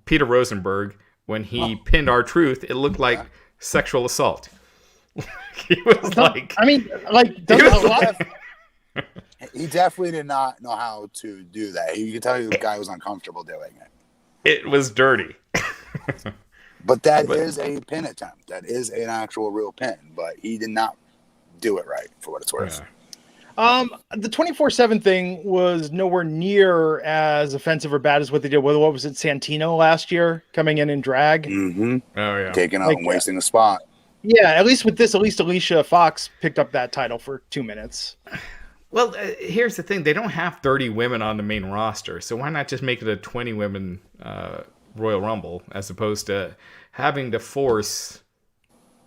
Peter Rosenberg, when he pinned R-Truth, it looked like sexual assault. He was he definitely did not know how to do that. You could tell the guy was uncomfortable doing it. It was dirty. But that is a pin attempt. That is an actual real pin. But he did not do it right, for what it's worth. Yeah. The 24/7 thing was nowhere near as offensive or bad as what they did with, what was it, Santino last year, coming in drag. Mm-hmm. Oh yeah, taking out and wasting a spot. Yeah, at least with this, at least Alicia Fox picked up that title for 2 minutes. Well, here's the thing: they don't have 30 women on the main roster, so why not just make it a 20 women Royal Rumble as opposed to having to force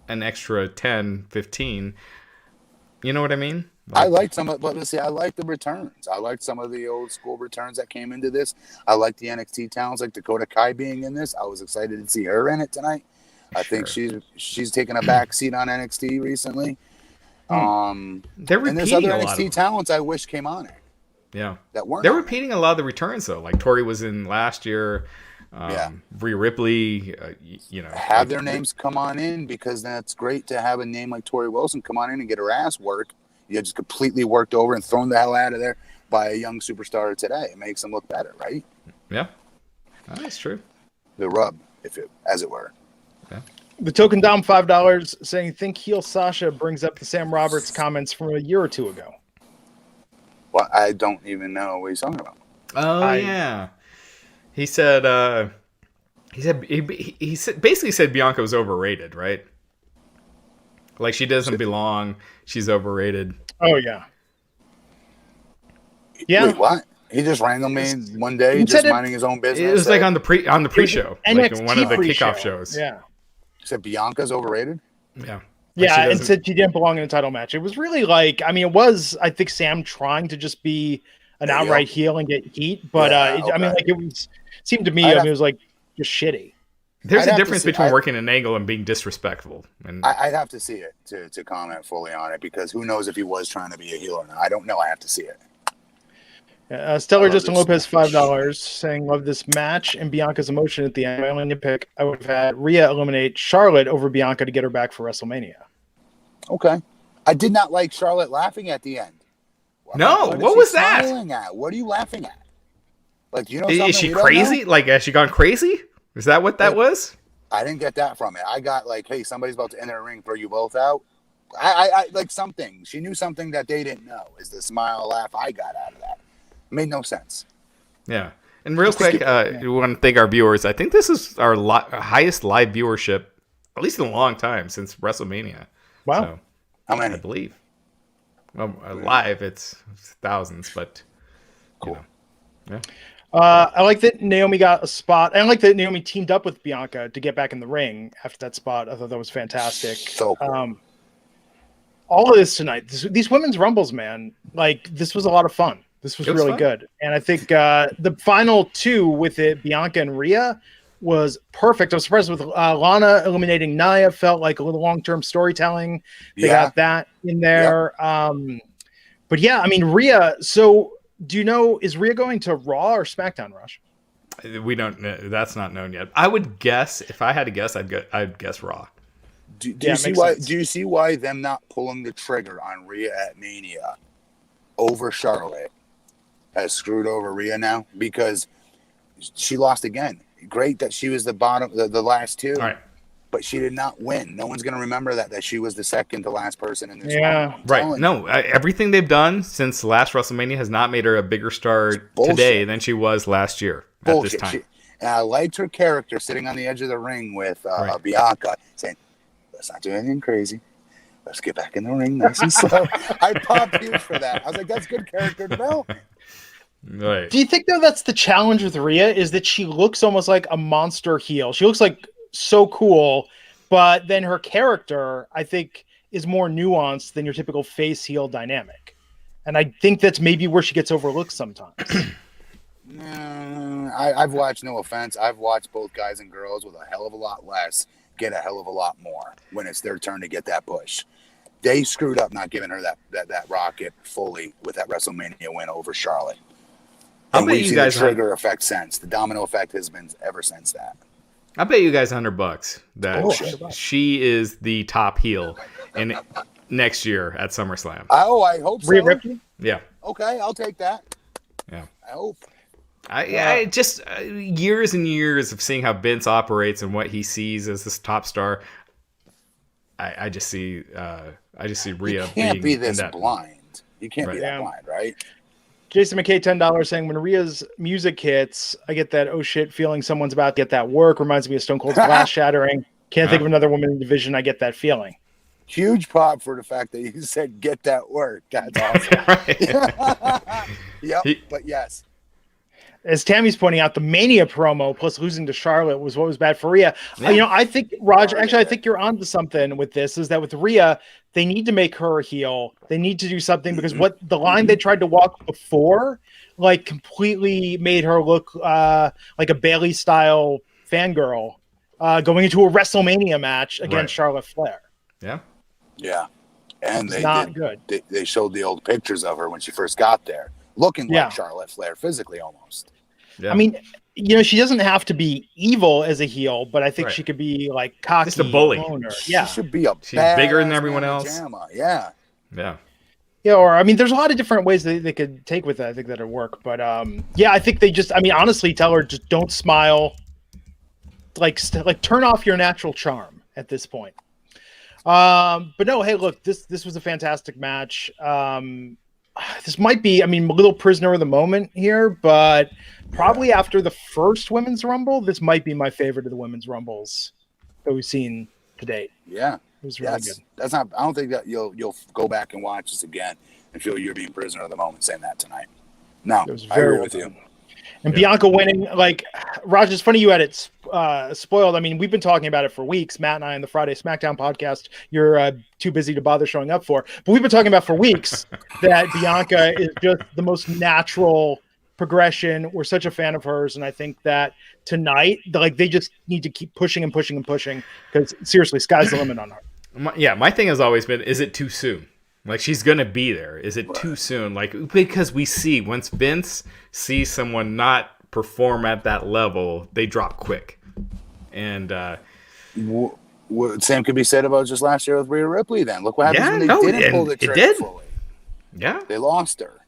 an extra 10, 15? You know what I mean? I liked some of, but let's see, I like the returns. I liked some of the old school returns that came into this. I like the NXT talents, like Dakota Kai being in this. I was excited to see her in it tonight. I think she's taken a back seat on NXT recently. They're and repeating there's other a lot NXT of talents I wish came on it. Yeah, that weren't. They're repeating a lot of the returns though. Like Tori was in last year. Rhea Ripley. Have their names come on in, because that's great to have a name like Tori Wilson come on in and get her ass worked. You just completely worked over and thrown the hell out of there by a young superstar today. It makes them look better, right? Yeah, that's true. The rub, as it were. Yeah. The token Dom $5 saying, think heel Sasha brings up the Sam Roberts comments from a year or two ago. Well, I don't even know what he's talking about. Oh yeah, he said basically said Bianca was overrated, right? Like she doesn't belong. She's overrated. Oh yeah. Yeah. Wait, what? He just randomly one day just minding his own business. It was like on the pre-show, like one of the kickoff shows. Yeah. He said Bianca's overrated. Yeah. Yeah, and said she didn't belong in a title match. It was really like, I mean, it was, I think, Sam trying to just be an outright heel and get heat, but I mean, like it seemed to me, it was like just shitty. There's a difference between working an angle and being disrespectful. And I'd have to see it to comment fully on it, because who knows if he was trying to be a heel or not. I don't know. I have to see it. Stellar Justin Lopez $5 saying, love this match and Bianca's emotion at the end. My only nitpick, I would have had Rhea eliminate Charlotte over Bianca to get her back for WrestleMania. Okay. I did not like Charlotte laughing at the end. What was that? At? What are you laughing at? Like, you know, is she crazy? Like, has she gone crazy? Is that what that was? I didn't get that from it. I got like, hey, somebody's about to enter a ring, throw you both out. I like something. She knew something that they didn't know. Is the smile, laugh I got out of that. It made no sense. Yeah. And real quick, we want to thank our viewers. I think this is our highest live viewership, at least in a long time, since WrestleMania. Wow. So, how many? I believe. Well, live, it's thousands, but cool. Yeah. I like that Naomi got a spot. I like that Naomi teamed up with Bianca to get back in the ring after that spot. I thought that was fantastic. So cool. All of this tonight, these women's rumbles, man, like this was a lot of fun. This was really good. And I think the final two with it, Bianca and Rhea, was perfect. I was surprised with Lana eliminating Nia. Felt like a little long-term storytelling. They got that in there. Yep. But yeah, I mean, Rhea. So do you know, is Rhea going to Raw or SmackDown, Rush? We don't know. That's not known yet. I would guess, if I had to guess, I'd guess Raw. Do you see why them not pulling the trigger on Rhea at Mania over Charlotte has screwed over Rhea now? Because she lost again. Great that she was the bottom, the last two. All right. But she did not win. No one's going to remember that she was the second to last person in this run. Right. No, everything they've done since last WrestleMania has not made her a bigger star today than she was last year at this time. And I liked her character sitting on the edge of the ring with Bianca saying, let's not do anything crazy. Let's get back in the ring nice and slow. I popped huge for that. I was like, that's good character development. Right. Do you think, though, that's the challenge with Rhea, is that she looks almost like a monster heel? She looks like so cool, but then her character, I think, is more nuanced than your typical face heel dynamic. And I think that's maybe where she gets overlooked sometimes. I've watched, no offense, I've watched both guys and girls with a hell of a lot less get a hell of a lot more when it's their turn to get that push. They screwed up not giving her that rocket fully with that WrestleMania win over Charlotte. And we've seen the trigger effect since. The domino effect has been ever since that. I bet you guys $100 that she is the top heel in next year at SummerSlam. Oh, I hope so. Rhea Ripley? Yeah. Okay, I'll take that. Yeah. I hope. I just years and years of seeing how Vince operates and what he sees as this top star. I just see Rhea. You can't be this that blind. You can't be that blind, right? Jason McKay, $10 saying, when Rhea's music hits, I get that oh shit feeling someone's about to get that work. Reminds me of Stone Cold's glass shattering. Can't think of another woman in the division. I get that feeling. Huge pop for the fact that you said get that work. That's awesome. Yep, but yes. As Tammy's pointing out, the Mania promo plus losing to Charlotte was what was bad for Rhea. Yeah. I think, Raj, actually, I think you're onto something with this, is that with Rhea, they need to make her a heel. They need to do something because what the line they tried to walk before, like, completely made her look like a Bayley-style fangirl going into a WrestleMania match against Charlotte Flair. Yeah. Yeah. And good. They showed the old pictures of her when she first got there, looking like Charlotte Flair, physically almost. Yeah. I mean, she doesn't have to be evil as a heel, but I think she could be like cocky. Just a bully. She should be She's bigger than everyone else. Yeah. Yeah, or I mean, there's a lot of different ways they could take with it. I think that'd work. But I think they just, honestly, tell her just don't smile. Like turn off your natural charm at this point. But no, hey, look, this was a fantastic match. This might be, a little prisoner of the moment here, but probably after the first Women's Rumble, this might be my favorite of the Women's Rumbles that we've seen to date. Yeah. It was really good. I don't think that you'll go back and watch this again and feel you're being prisoner of the moment saying that tonight. No, I agree with you. And Bianca winning, like, Raj, it's funny you had it spoiled. We've been talking about it for weeks, Matt and I, on the Friday SmackDown podcast. You're too busy to bother showing up for. But we've been talking about for weeks that Bianca is just the most natural progression. We're such a fan of hers. And I think that tonight, they just need to keep pushing and pushing and pushing because, seriously, sky's the limit on her. My thing has always been, is it too soon? Like, she's going to be there. Is it too soon? Like, because we see, once Vince sees someone not perform at that level, they drop quick. And same could be said about just last year with Rhea Ripley then. Look what happens when they didn't pull the trigger fully. Yeah. They lost her.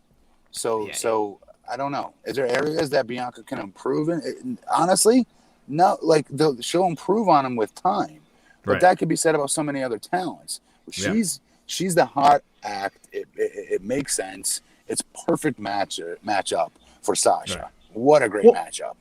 So I don't know. Is there areas that Bianca can improve in? Honestly, no. Like, she'll improve on them with time. But that could be said about so many other talents. She's the hot act. It makes sense. It's perfect matchup for Sasha. Right. What a great matchup.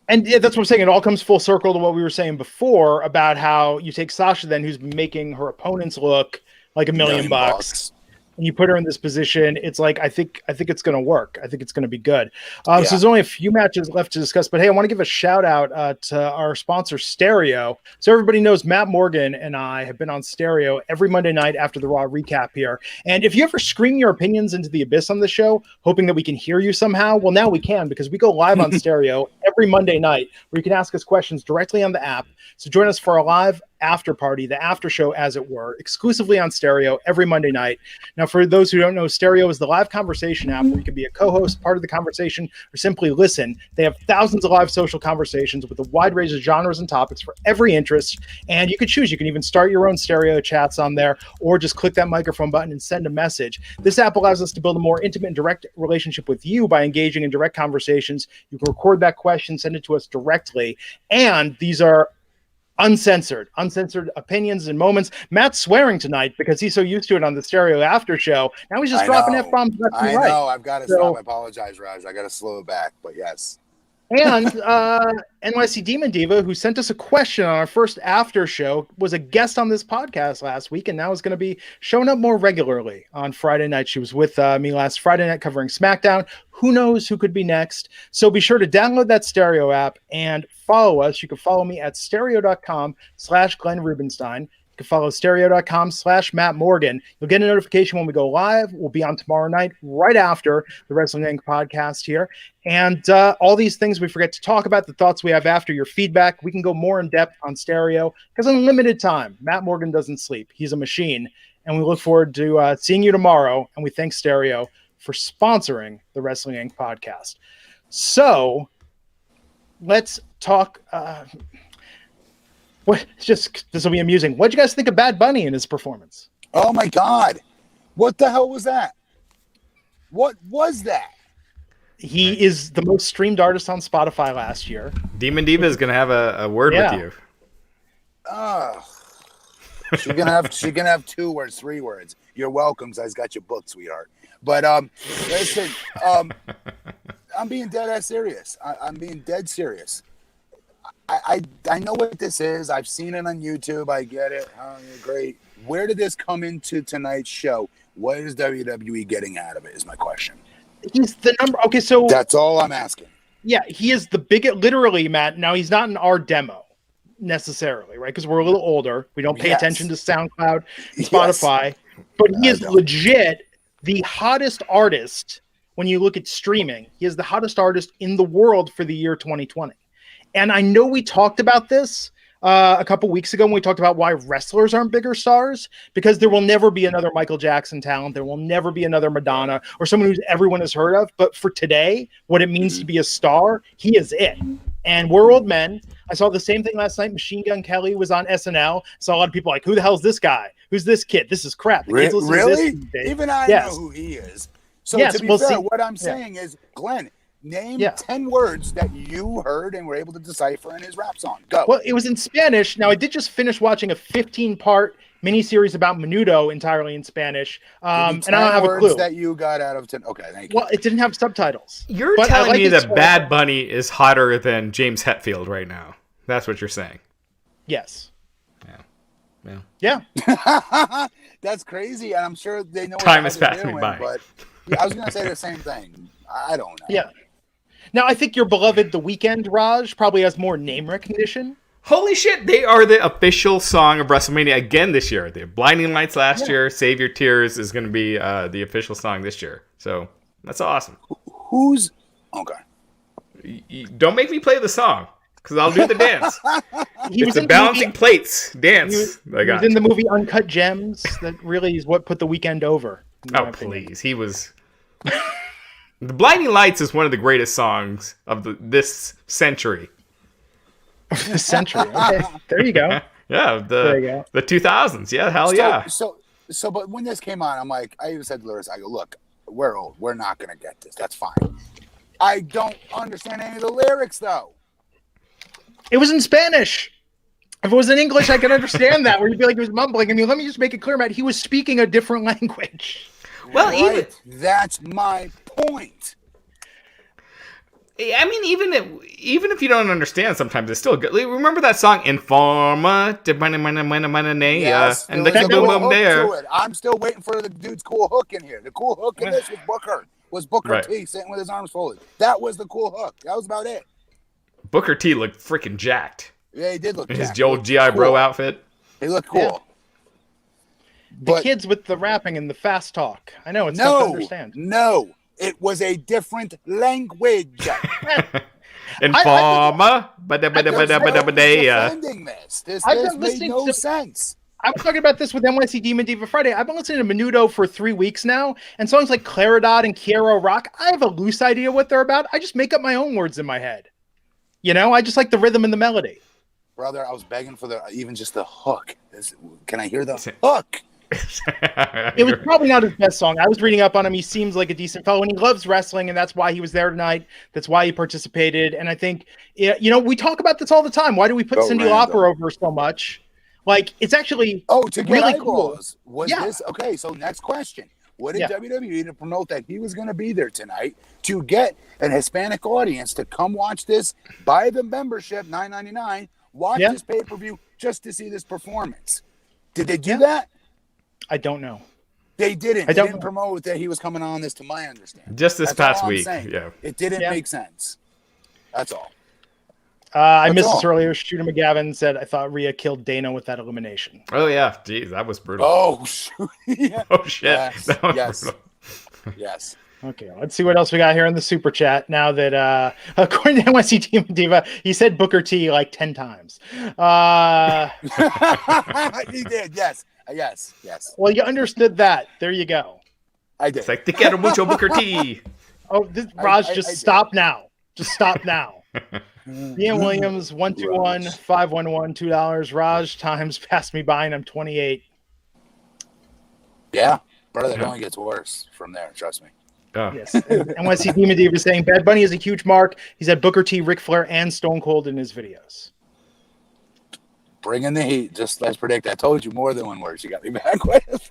And that's what I'm saying. It all comes full circle to what we were saying before about how you take Sasha then, who's making her opponents look like $1 million bucks. And you put her in this position, it's like, I think it's going to work. I think it's going to be good. So there's only a few matches left to discuss, but hey, I want to give a shout out to our sponsor, Stereo. So everybody knows Matt Morgan and I have been on Stereo every Monday night after the Raw recap here. And if you ever scream your opinions into the abyss on the show, hoping that we can hear you somehow, well, now we can, because we go live on Stereo every Monday night where you can ask us questions directly on the app. So join us for a live after party, the after show, as it were, exclusively on Stereo every Monday night. Now, for those who don't know, Stereo is the live conversation app where you can be a co-host, part of the conversation, or simply listen. They have thousands of live social conversations with a wide range of genres and topics for every interest, and you can choose. You can even start your own Stereo chats on there, or just click that microphone button and send a message. This app allows us to build a more intimate and direct relationship with you by engaging in direct conversations. You can record that question, send it to us directly, and these are uncensored opinions and moments. Matt's swearing tonight because he's so used to it on the Stereo after show. Now he's just dropping F-bombs left and right. I know. I've got to stop. I apologize, Raj. I got to slow it back, but yes. And NYC Demon Diva, who sent us a question on our first after show, was a guest on this podcast last week, and now is going to be showing up more regularly on Friday night. She was with me last Friday night covering SmackDown. Who knows who could be next? So be sure to download that Stereo app and follow us. You can follow me at stereo.com/Glenn Rubenstein. You can follow stereo.com/Matt Morgan. You'll get a notification when we go live. We'll be on tomorrow night, right after the Wrestling Inc. podcast here. And all these things we forget to talk about, the thoughts we have after your feedback. We can go more in depth on Stereo because in limited time, Matt Morgan doesn't sleep. He's a machine. And we look forward to seeing you tomorrow. And we thank Stereo for sponsoring the Wrestling Inc. podcast. So let's talk. This will be amusing. What did you guys think of Bad Bunny in his performance? Oh my God. What the hell was that? What was that? He is the most streamed artist on Spotify last year. Demon Diva is going to have a word with you. She's gonna have 2 words, 3 words. You're welcome, 'cause I got your book, sweetheart. But listen, I'm being dead ass serious. I'm being dead serious. I know what this is. I've seen it on YouTube. I get it. Oh, great. Where did this come into tonight's show? What is WWE getting out of it? Is my question. He's the number. Okay, so that's all I'm asking. Yeah, he is the biggest. Literally, Matt. Now he's not in our demo necessarily, right? Because we're a little older. We don't pay attention to SoundCloud, Spotify. But he is legit the hottest artist when you look at streaming. He is the hottest artist in the world for the year 2020. And I know we talked about this a couple weeks ago when we talked about why wrestlers aren't bigger stars, because there will never be another Michael Jackson talent. There will never be another Madonna or someone who everyone has heard of. But for today, what it means to be a star, he is it. And we're old men. I saw the same thing last night. Machine Gun Kelly was on SNL. Saw a lot of people like, who the hell is this guy? Who's this kid? This is crap. The kids listen really? To this Even I know who he is. So to be fair, what I'm saying is, Glenn, name 10 words that you heard and were able to decipher in his rap song. Go. Well, it was in Spanish. Now, I did just finish watching a 15-part miniseries about Menudo entirely in Spanish. And I don't have a clue. That you got out of 10. Okay, thank you. Well, it didn't have subtitles. You're telling me that Bad Bunny is hotter than James Hetfield right now. That's what you're saying. Yes. Yeah. That's crazy, and I'm sure they know. Time has passed me by. But I was going to say the same thing. I don't know. Yeah. Now, I think your beloved The Weeknd, Raj, probably has more name recognition. Holy shit, they are the official song of WrestleMania again this year. They have Blinding Lights last year. Save Your Tears is going to be the official song this year. So that's awesome. Who's... Okay. Don't make me play the song, because I'll do the dance. It's the balancing plates dance. He was in the movie Uncut Gems. That really is what put The Weeknd over. Oh, please. He was... The Blinding Lights is one of the greatest songs of this century. This century. Okay. There you go. Yeah, the 2000s. Yeah, hell yeah. So, but when this came on, I'm like, I even said to Larissa, I go, look, we're old. We're not going to get this. That's fine. I don't understand any of the lyrics, though. It was in Spanish. If it was in English, I could understand that, where you'd be like, he was mumbling. I mean, let me just make it clear, Matt. He was speaking a different language. Well, that's my point. I mean, even if you don't understand, sometimes it's still good. Remember that song Informa? Yes, and the boom boom there. I'm still waiting for the dude's cool hook in here. The cool hook in this was Booker T sitting with his arms folded. That was the cool hook. That was about it. Booker T looked freaking jacked. Yeah, he did look jacked. His old GI Bro outfit. He looked cool. Yeah. The kids with the rapping and the fast talk. I know, it's tough to understand. No, it was a different language. Informa. This made no sense. I was talking about this with NYC Demon Diva Friday. I've been listening to Menudo for 3 weeks now, and songs like Claridot and Kiero Rock, I have a loose idea what they're about. I just make up my own words in my head. You know, I just like the rhythm and the melody. Brother, I was begging for even just the hook. Can I hear the hook? It was probably not his best song. I was reading up on him. He seems like a decent fellow, and he loves wrestling, and that's why he was there tonight. That's why he participated. And I think, you know, we talk about this all the time. Why do we put Cyndi Lauper over so much? Like, it's actually to get really eyeballs. Cool. Was this okay? So next question: what did WWE to promote that he was going to be there tonight to get an Hispanic audience to come watch this? Buy the membership, $9.99. Watch this pay-per-view just to see this performance. Did they do that? I don't know. They didn't. They didn't promote that he was coming on this, to my understanding. Just this past week. Yeah. It didn't make sense. That's all. I missed this earlier. Shooter McGavin said, I thought Rhea killed Dana with that elimination. Oh, yeah. Jeez, that was brutal. Oh, shoot. Yeah. Oh, shit. Yes. Yes. Okay, let's see what else we got here in the super chat. Now that, according to NYC Demon Diva, he said Booker T like 10 times. He did, yes. Yes. Well, you understood that. There you go. I did. It's like, te quiero mucho, Booker T. Oh, Raj, just stop now. Just stop now. Ian Williams, 121-511, $2. Raj times passed me by, and I'm 28. Yeah. Brother, it only gets worse from there. Trust me. Oh. Yes. NYC Demon Diva saying Bad Bunny is a huge mark. He's had Booker T, Ric Flair, and Stone Cold in his videos. Bring in the heat, just as predicted. I told you more than one word she got me back with.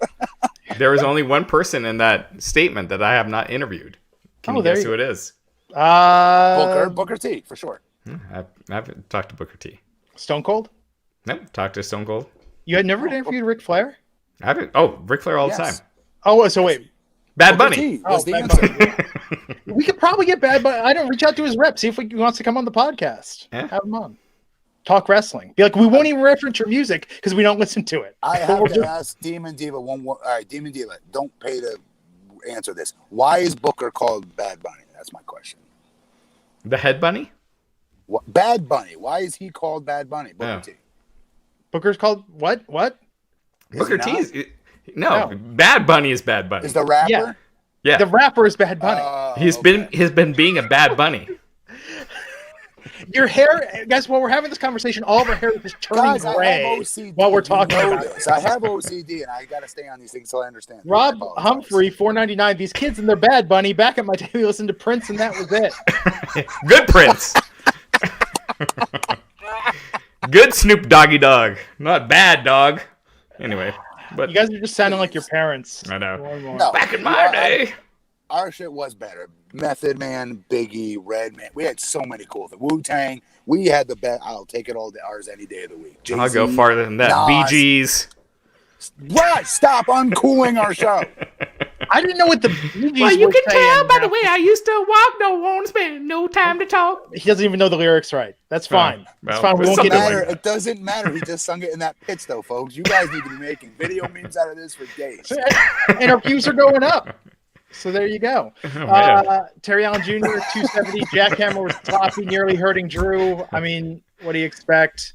There was only one person in that statement that I have not interviewed. Can you guess who it is? Booker T, for sure. I haven't talked to Booker T. Stone Cold? Nope, talked to Stone Cold. You had never interviewed Ric Flair? I haven't. Oh, Ric Flair all the time. Oh, so wait. Bad Bunny. Bad Bunny. We could probably get Bad Bunny. I don't reach out to his rep. See if he wants to come on the podcast. Yeah. Have him on. Talk wrestling. Be like, we won't even reference your music because we don't listen to it. I have to ask Demon Diva one more. All right, Demon Diva, don't pay to answer this. Why is Booker called Bad Bunny? That's my question. The Head Bunny? What, Bad Bunny. Why is he called Bad Bunny? Booker T. Booker's called what? What? Booker T is... No, Bad Bunny is Bad Bunny. Is the rapper? Yeah. The rapper is Bad Bunny. He's been being a Bad Bunny. Your hair, guys, while we're having this conversation, all of our hair is just turning gray while we're talking about this. I have OCD, and I got to stay on these things so I understand. Rob Humphrey, $4.99. These kids and their Bad Bunny. Back at my day, we listened to Prince, and that was it. Good Prince. Good Snoop Doggy Dogg. Not bad dog. Anyway. But you guys are just sounding like your parents. I know. No, back in my day. Our shit was better. Method Man, Biggie, Redman. We had so many cool things. Wu-Tang. We had the best. I'll take it all ours any day of the week. Jay-Z, I'll go farther than that. Nas. BGs. Right. Stop uncooling our show. I didn't know what the BGs well, you were can saying tell by now. the way I used to walk. No one spend no time to talk. He doesn't even know the lyrics right. That's fine. That's fine. We won't get matter. It doesn't matter. He just sung it in that pitch, though, folks. You guys need to be making video memes out of this for days. And our views are going up. So there you go. Terry Allen Jr., 270. Jackhammer was sloppy, nearly hurting Drew. I mean, what do you expect?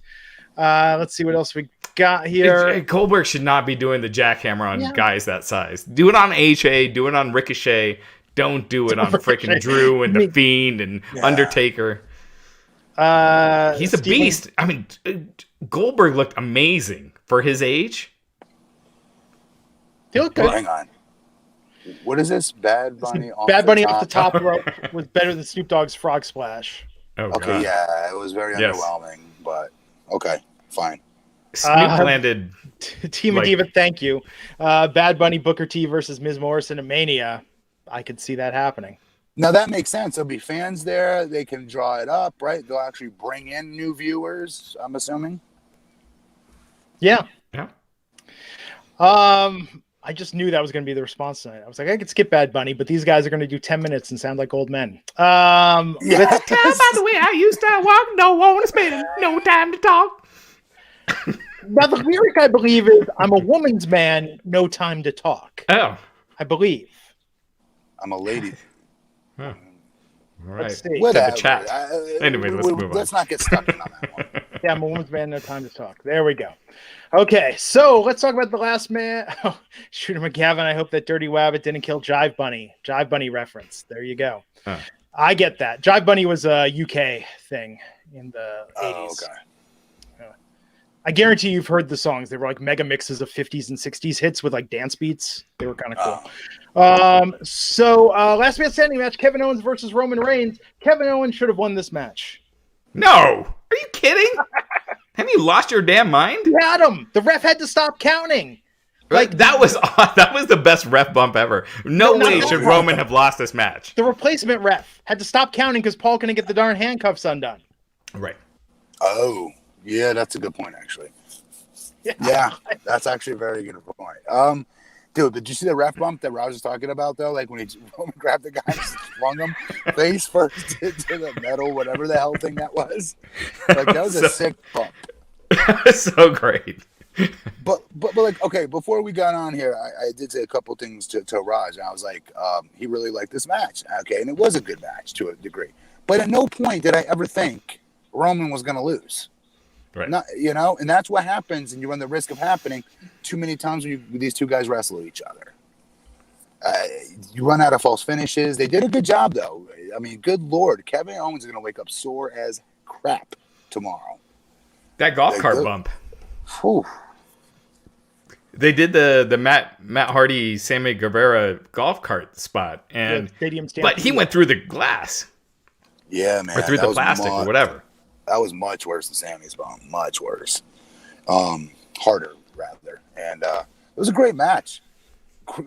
Let's see what else we got here. Goldberg should not be doing the jackhammer on guys that size. Do it on HA. Do it on Ricochet. Don't do it on freaking Drew and The Fiend and Undertaker. He's a beast. I mean, Goldberg looked amazing for his age. He looked good. Hang on. What is this? Bad Bunny off Bad Bunny the off the top rope was better than Snoop Dogg's Frog Splash. Oh, okay, God. yeah, it was very underwhelming, but okay, fine. Snoop landed. Team of Diva, thank you. Bad Bunny, Booker T versus Ms. Morrison and Mania. I could see that happening. Now that makes sense. There'll be fans there. They can draw it up, right? They'll actually bring in new viewers, I'm assuming. Yeah. Yeah. I just knew that was going to be the response tonight. I was like, I could skip Bad Bunny, but these guys are going to do 10 minutes and sound like old men. By the way, I used to walk, no one to spend, no time to talk. Now, the lyric, I believe, is I'm a woman's man, no time to talk. Oh. I believe. I'm a lady. Huh. All right. Let's see. Whatever. The chat. Anyway, let's move on. Let's not get stuck in on that one. Yeah, I'm a woman's man, no time to talk. There we go. Okay, so let's talk about the last man. Oh, Shooter McGavin, I hope that Dirty Wabbit didn't kill Jive Bunny. Jive Bunny reference. There you go. Huh. I get that. Jive Bunny was a UK thing in the 80s. Oh, okay. I guarantee you've heard the songs. They were like mega mixes of 50s and 60s hits with like dance beats. They were kind of cool. So last man standing match, Kevin Owens versus Roman Reigns. Kevin Owens should have won this match. No. Are you kidding? Have you lost your damn mind? He had him. The ref had to stop counting. Like that was the best ref bump ever. No way should Roman have lost this match. The replacement ref had to stop counting because Paul couldn't get the darn handcuffs undone. Right. Oh, yeah, that's a good point, actually. Yeah, that's actually a very good point. Dude, did you see the ref bump that Raj was talking about, though? Like when Roman grabbed the guy and swung him face first into the metal, whatever the hell thing that was. Like, that was a sick bump. So great. But like, okay, before we got on here, I did say a couple things to Raj, and I was like, he really liked this match. Okay, and it was a good match to a degree. But at no point did I ever think Roman was going to lose. Right. Not, and that's what happens, and you run the risk of happening too many times when these two guys wrestle each other. You run out of false finishes. They did a good job, though. I mean, good Lord, Kevin Owens is going to wake up sore as crap tomorrow. That golf cart bump. Whew. They did the Matt Hardy Sammy Guevara golf cart spot, and Stadium but he went through the glass. Yeah, man. Or through the plastic or whatever. That was much worse than Sammy's bomb. Much worse. Harder, rather. And it was a great match.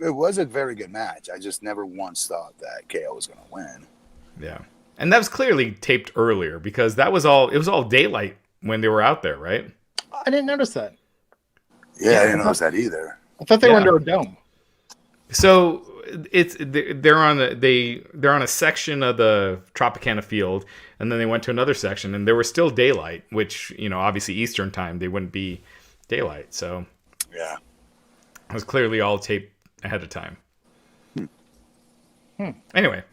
It was a very good match. I just never once thought that KO was going to win. Yeah. And that was clearly taped earlier because it was all daylight when they were out there, right? I didn't notice that. Yeah, I didn't notice that either. I thought they were under a dome. So they're on a section of the Tropicana field, and then they went to another section, and there was still daylight, which, obviously Eastern time, they wouldn't be daylight. So yeah, it was clearly all taped ahead of time. Anyway,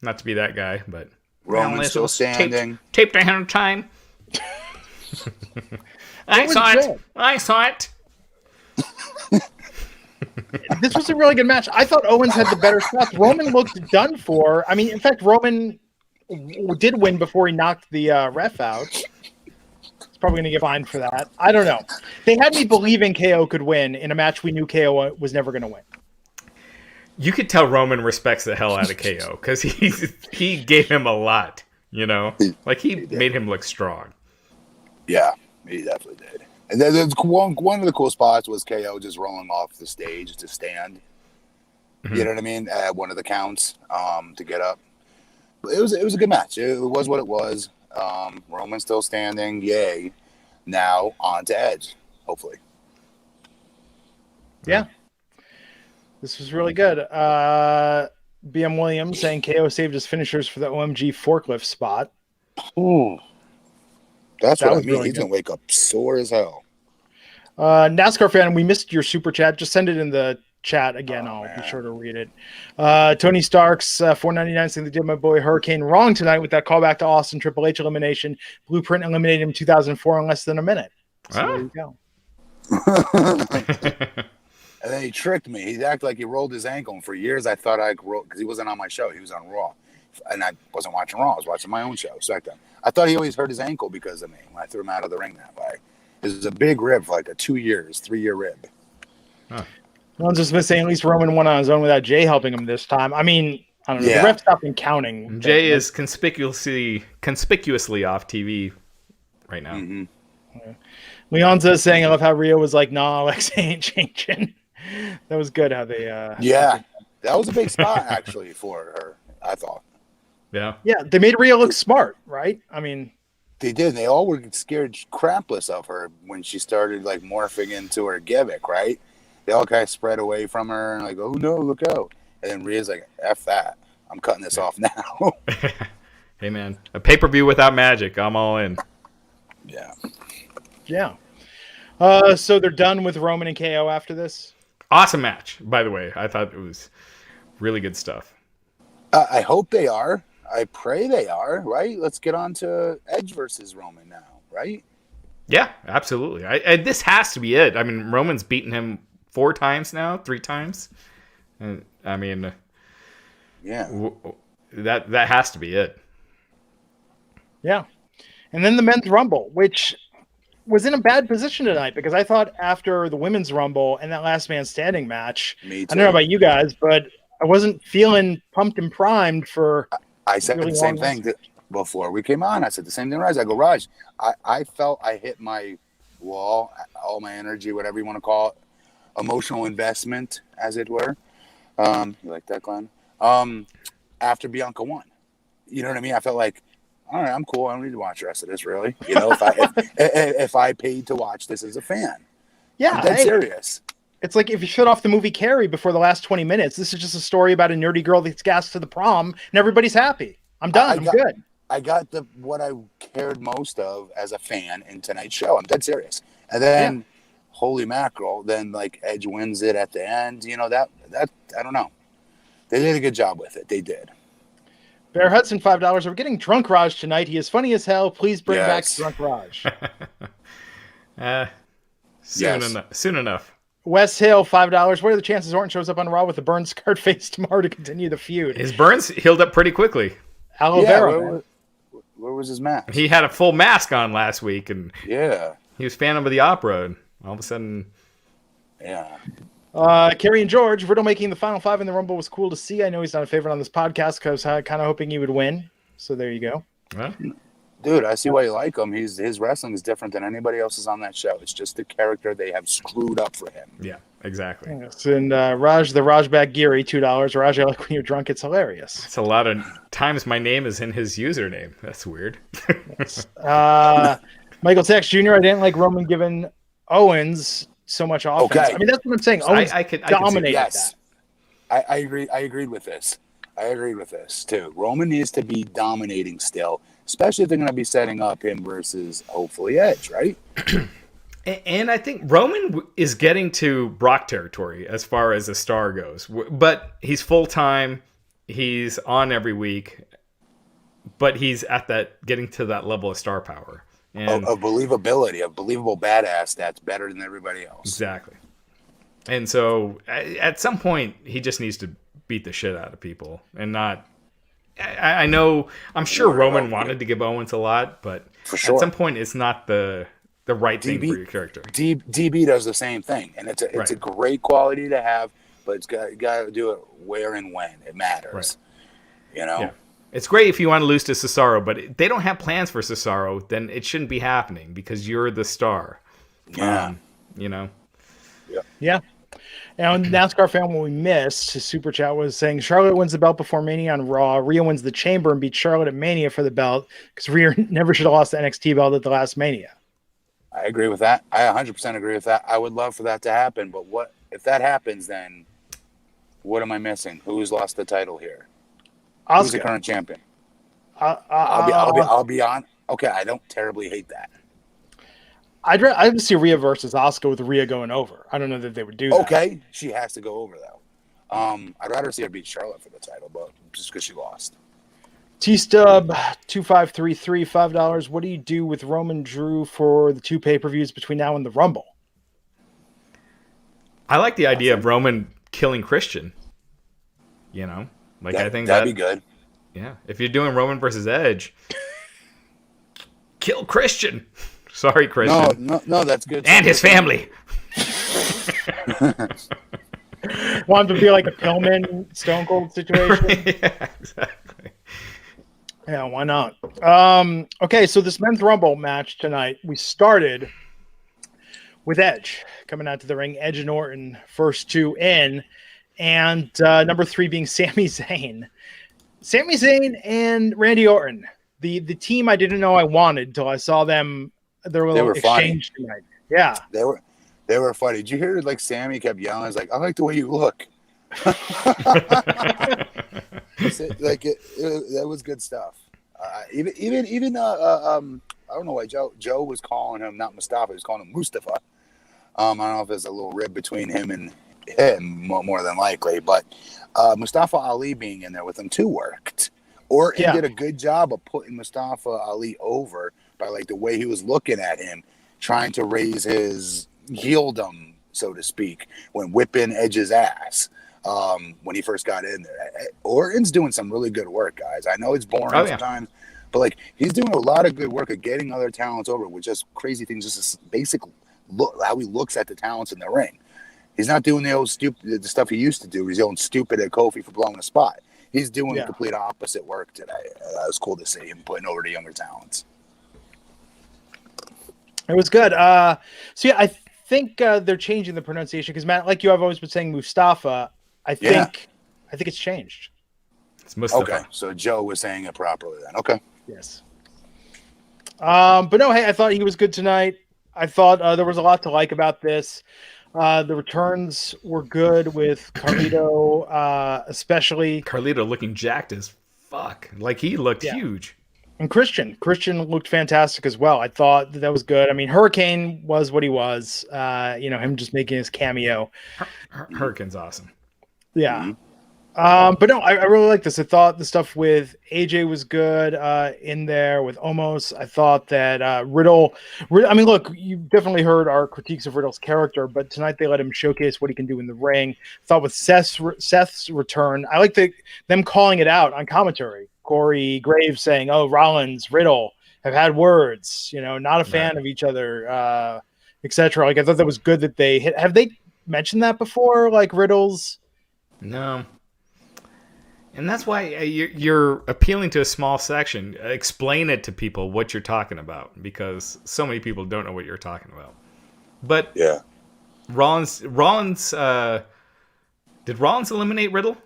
not to be that guy, but Roman's still standing. Taped ahead of time. I saw it. This was a really good match. I thought Owens had the better shots. Roman looked done for. I mean, in fact, Roman did win before he knocked the ref out. He's probably going to get fined for that. I don't know. They had me believing KO could win in a match we knew KO was never going to win. You could tell Roman respects the hell out of KO because he gave him a lot, Like, he made him look strong. Yeah, he definitely did. And then one of the cool spots was KO just rolling off the stage to stand. Mm-hmm. You know what I mean? At one of the counts to get up. It was a good match. It was what it was. Roman's still standing. Yay. Now on to Edge, hopefully. Yeah. This was really good. BM Williams saying KO saved his finishers for the OMG forklift spot. Ooh. That's what I mean. Really He's going to wake up sore as hell. NASCAR fan, we missed your super chat. Just send it in the chat again. I'll be sure to read it. Tony Starks, $4.99 saying they did my boy Hurricane wrong tonight with that callback to Austin Triple H elimination. Blueprint eliminated him in 2004 in less than a minute. So there you go. And then he tricked me. He acted like he rolled his ankle. And for years, I thought I rolled because he wasn't on my show. He was on Raw. And I wasn't watching Raw. I was watching my own show. SmackDown. I thought he always hurt his ankle because of me when I threw him out of the ring that way. It was a big rib for like a 3-year rib. Huh. Well, just been saying at least Roman went on his own without Jay helping him this time. I mean, I don't know. Yeah. The ref stopped counting. Jay is conspicuously off TV right now. Mm-hmm. Yeah. Leonza is saying, I love how Rio was like, nah, Alex ain't changing. That was good how they... yeah, that was a big spot, actually, for her, I thought. Yeah. Yeah, they made Rio look smart, right? I mean... They did. They all were scared crapless of her when she started, like, morphing into her gimmick, right? They all kind of spread away from her and like, oh, no, look out. And then Rhea's like, F that. I'm cutting this off now. Hey, man. A pay-per-view without magic. I'm all in. Yeah. Yeah. So they're done with Roman and KO after this? Awesome match, by the way. I thought it was really good stuff. I hope they are. I pray they are, right? Let's get on to Edge versus Roman now, right? Yeah, absolutely. This has to be it. I mean, Roman's beaten him 3 times. And, I mean, yeah, that has to be it. Yeah. And then the men's rumble, which was in a bad position tonight because I thought after the women's rumble and that last man standing match, me too. I don't know about you guys, but I wasn't feeling pumped and primed for... I said really the same thing before we came on. I said the same thing, Raj. I go, Raj, I felt I hit my wall, all my energy, whatever you want to call it, emotional investment, as it were. You like that, Glenn? After Bianca won. You know what I mean? I felt like, all right, I'm cool. I don't need to watch the rest of this, really. You know, if I paid to watch this as a fan. Yeah, I'm dead serious. It's like if you shut off the movie Carrie before the last 20 minutes, this is just a story about a nerdy girl that gets gassed to the prom, and everybody's happy. I'm done. I'm good. I got what I cared most of as a fan in tonight's show. I'm dead serious. And then, holy mackerel, then like Edge wins it at the end. You know, that I don't know. They did a good job with it. They did. Bear Hudson, $5. We're getting Drunk Raj tonight. He is funny as hell. Please bring back Drunk Raj. Soon enough. Wes Hill, $5. What are the chances Orton shows up on Raw with a burn scarred face tomorrow to continue the feud? His burns healed up pretty quickly. Aloe vera. Where was his mask? He had a full mask on last week, and he was Phantom of the Opera, and all of a sudden, Yeah. Kerry and George, Riddle making the final 5 in the Rumble was cool to see. I know he's not a favorite on this podcast because I was kind of hoping he would win. So there you go. Well, dude, I see why you like him. His wrestling is different than anybody else's on that show. It's just the character they have screwed up for him. Yeah, exactly. Yes. And Raj back Giri, $2. Raj, I like when you're drunk. It's hilarious. It's a lot of times my name is in his username. That's weird. Yes. Michael Tex Jr., I didn't like Roman giving Owens so much offense. Okay. I mean, that's what I'm saying. Owens I could dominated yes. that. I agree. I agreed with this. I agreed with this too. Roman needs to be dominating still, especially if they're going to be setting up him versus hopefully Edge, right? And I think Roman is getting to Brock territory as far as a star goes, but he's full time. He's on every week, but he's at that getting to that level of star power and of believability, of believable badass that's better than everybody else. Exactly. And so at some point he just needs to beat the shit out of people and not. I know. I'm sure Roman wanted to give Owens a lot, but for sure, at some point it's not the right thing for your character. DB does the same thing, and it's a great quality to have, but it's got to do it where and when it matters. Right. You know, yeah. It's great if you want to lose to Cesaro, but if they don't have plans for Cesaro, then it shouldn't be happening because you're the star. Yeah, you know. Yeah. And NASCAR fan, when we missed, his super chat was saying Charlotte wins the belt before Mania on Raw. Rhea wins the Chamber and beats Charlotte at Mania for the belt because Rhea never should have lost the NXT belt at the last Mania. I agree with that. I 100% agree with that. I would love for that to happen, but what if that happens? Then what am I missing? Who's lost the title here? Asuka. Who's the current champion? I'll be on. Okay, I don't terribly hate that. I'd see Rhea versus Asuka with Rhea going over. I don't know that they would do that. Okay, she has to go over though. I'd rather see her beat Charlotte for the title, but just because she lost. T-Stub 2533 $5. What do you do with Roman Drew for the 2 pay-per-views between now and the Rumble? I like the idea of Roman killing Christian. You know, like I think that'd be good. Yeah, if you're doing Roman versus Edge, kill Christian. Sorry, Christian. No, that's good. And his family. Want him to be like a Pillman Stone Cold situation? Yeah, exactly. Yeah, why not? Okay, so this men's Rumble match tonight, we started with Edge coming out to the ring. Edge and Orton, first 2 in, and number 3 being Sami Zayn. Sami Zayn and Randy Orton, the team I didn't know I wanted until I saw them. They were exchange funny tonight. Yeah, they were funny. Did you hear like Sammy kept yelling? He's like, "I like the way you look." That was good stuff. Even I don't know why Joe was calling him not Mustafa. He was calling him Mustafa. I don't know if there's a little rib between him and him, more than likely. But Mustafa Ali being in there with him too worked. Orton did a good job of putting Mustafa Ali over by like the way he was looking at him, trying to raise his heeldom, so to speak, when whipping Edge's ass. When he first got in there, Orton's doing some really good work, guys. I know it's boring sometimes, but like he's doing a lot of good work of getting other talents over with just crazy things, just a basic look how he looks at the talents in the ring. He's not doing the old the stuff he used to do. He's going stupid at Kofi for blowing a spot. He's doing the complete opposite work today. That was cool to see him putting over the younger talents. It was good. I think they're changing the pronunciation because Matt, like you, I've always been saying Mustafa. I think it's changed. It's Mustafa. Okay, so Joe was saying it properly then. Okay. Yes. But no, hey, I thought he was good tonight. I thought there was a lot to like about this. The returns were good with Carlito, especially. Carlito looking jacked as fuck. Like he looked huge. And Christian looked fantastic as well. I thought that was good. I mean, Hurricane was what he was. Him just making his cameo. Hurricane's awesome. Yeah. Mm-hmm. But no, I really like this. I thought the stuff with AJ was good in there with Omos. I thought that Riddle, I mean, look, you definitely heard our critiques of Riddle's character, but tonight they let him showcase what he can do in the ring. I thought with Seth's return, I like them calling it out on commentary. Corey Graves saying, "Oh, Rollins, Riddle have had words, not a fan of each other, etc." Like I thought that was good that they mentioned that before? Like Riddle's? No. And that's why you're appealing to a small section. Explain it to people what you're talking about, because so many people don't know what you're talking about. But Yeah. Rollins did Rollins eliminate Riddle?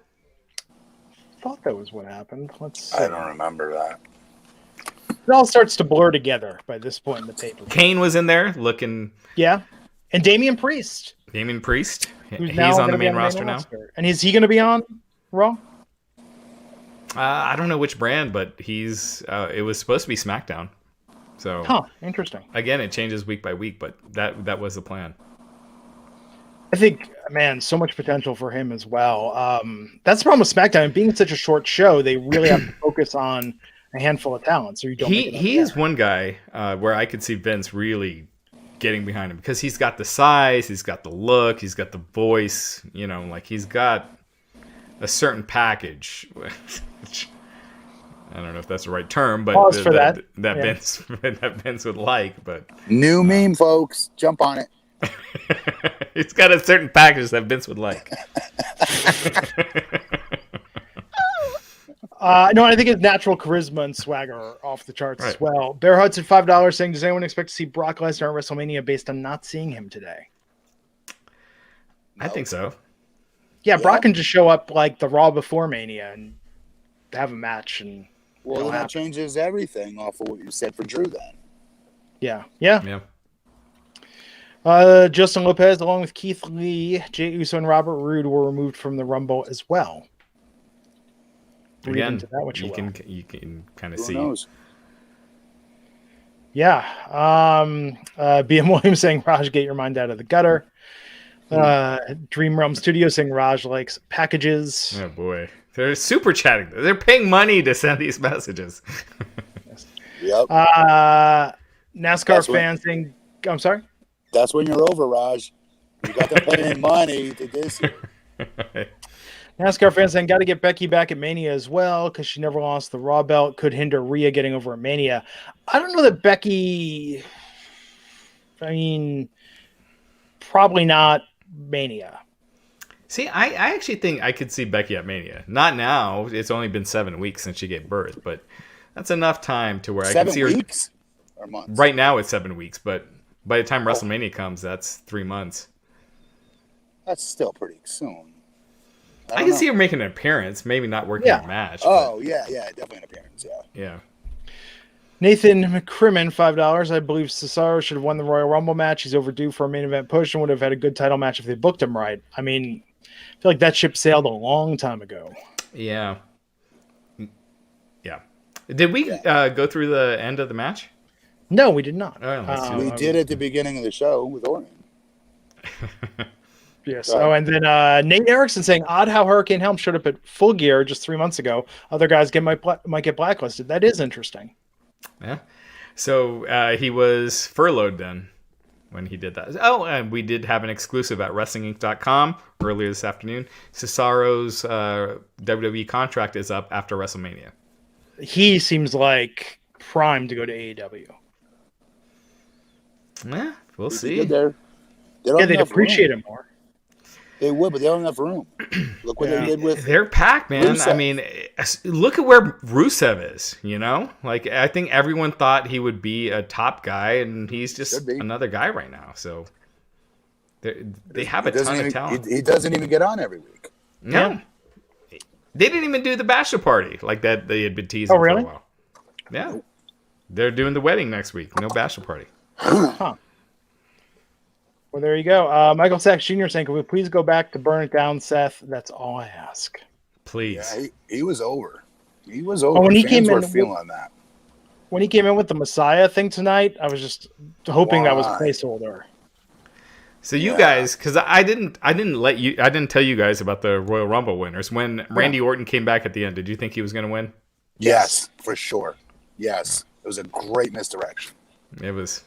I thought that was what happened. Let's see. I don't remember that. It all starts to blur together by this point in the paper. Kane was in there looking. Yeah. And Damian Priest. He's now on the gonna be main roster now. And is he going to be on Raw? I don't know which brand, but it was supposed to be SmackDown. So, interesting. Again, it changes week by week, but that was the plan. I think, man, so much potential for him as well. That's the problem with SmackDown. Being such a short show, they really have to focus on a handful of talent. So you don't. He is one guy where I could see Vince really getting behind him, because he's got the size, he's got the look, he's got the voice. Like he's got a certain package. I don't know if that's the right term, but that Vince would like. But new meme, folks, jump on it. He's got a certain package that Vince would like. No, I think his natural charisma and swagger are off the charts as well. Bear Hudson, $5 saying, does anyone expect to see Brock Lesnar at WrestleMania based on not seeing him today? I think so. Yeah, Brock can just show up like the Raw before Mania and have a match. And that changes everything off of what you said for Drew then. Yeah. Justin Lopez, along with Keith Lee, Jey Uso, and Robert Roode were removed from the Rumble as well. Again, you can kind of see. Knows? Yeah. BM Williams saying, Raj, get your mind out of the gutter. Dream Realm Studio saying Raj likes packages. Oh, boy. They're super chatting. They're paying money to send these messages. Yep. NASCAR fans saying, I'm sorry? That's when you're over, Raj. You got to pay in money to this year. NASCAR fans saying, got to get Becky back at Mania as well because she never lost the Raw belt. Could hinder Rhea getting over at Mania. I don't know that Becky. I mean, probably not Mania. See, I actually think I could see Becky at Mania. Not now. It's only been 7 weeks since she gave birth, but that's enough time to where I can see her. 7 weeks or months? Right now it's 7 weeks, but by the time WrestleMania comes, that's 3 months. That's still pretty soon. I can see her making an appearance, maybe not working a match. Oh, yeah, definitely an appearance, Yeah. Nathan McCrimmon, $5. I believe Cesaro should have won the Royal Rumble match. He's overdue for a main event push and would have had a good title match if they booked him right. I mean, I feel like that ship sailed a long time ago. Yeah. Did we go through the end of the match? No, we did not. We did at the beginning of the show with Orton. Yes. Oh, and then Nate Erickson saying, odd how Hurricane Helm showed up at Full Gear just 3 months ago. Other guys might get blacklisted. That is interesting. Yeah. So he was furloughed then when he did that. Oh, and we did have an exclusive at WrestlingInc.com earlier this afternoon. Cesaro's WWE contract is up after WrestleMania. He seems like primed to go to AEW. Yeah, we'll see. They'd appreciate him more. They would, but they don't have room. Look what they did with. They're packed, man. Rusev. I mean, look at where Rusev is. Like I think everyone thought he would be a top guy, and he's just another guy right now. So they have a ton of talent. He doesn't even get on every week. No, they didn't even do the bachelor party like that. They had been teasing for a while. Yeah, they're doing the wedding next week. No bachelor party. Huh. Well, there you go. Michael Sachs Jr. saying, can we please go back to Burn It Down, Seth? That's all I ask. Please. Yeah, he was over. He was over. When he Fans came were in, feeling that. When he came in with the Messiah thing tonight, I was just hoping that was a placeholder. So you guys, because I didn't tell you guys about the Royal Rumble winners. When Randy Orton came back at the end, did you think he was going to win? Yes, for sure. Yes. It was a great misdirection. It was.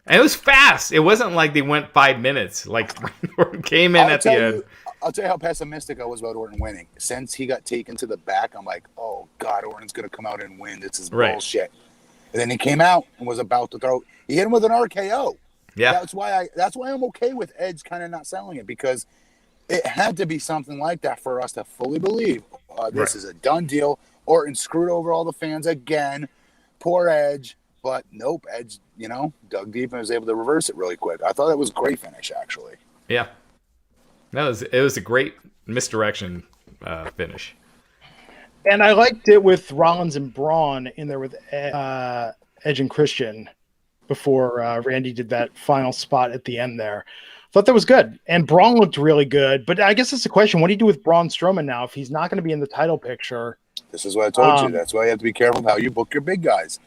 And it was fast. It wasn't like they went 5 minutes. Like Orton came in at the end. I'll tell you how pessimistic I was about Orton winning. Since he got taken to the back, I'm like, oh, God, Orton's going to come out and win. This is bullshit. And then he came out and was about to throw. He hit him with an RKO. Yeah. That's why I'm okay with Edge kind of not selling it, because it had to be something like that for us to fully believe this is a done deal. Orton screwed over all the fans again. Poor Edge. But nope, Edge, dug deep and was able to reverse it really quick. I thought that was a great finish, actually. Yeah. It was a great misdirection finish. And I liked it with Rollins and Braun in there with Edge and Christian before Randy did that final spot at the end there. Thought that was good. And Braun looked really good. But I guess it's a question, what do you do with Braun Strowman now if he's not going to be in the title picture? This is what I told you. That's why you have to be careful how you book your big guys.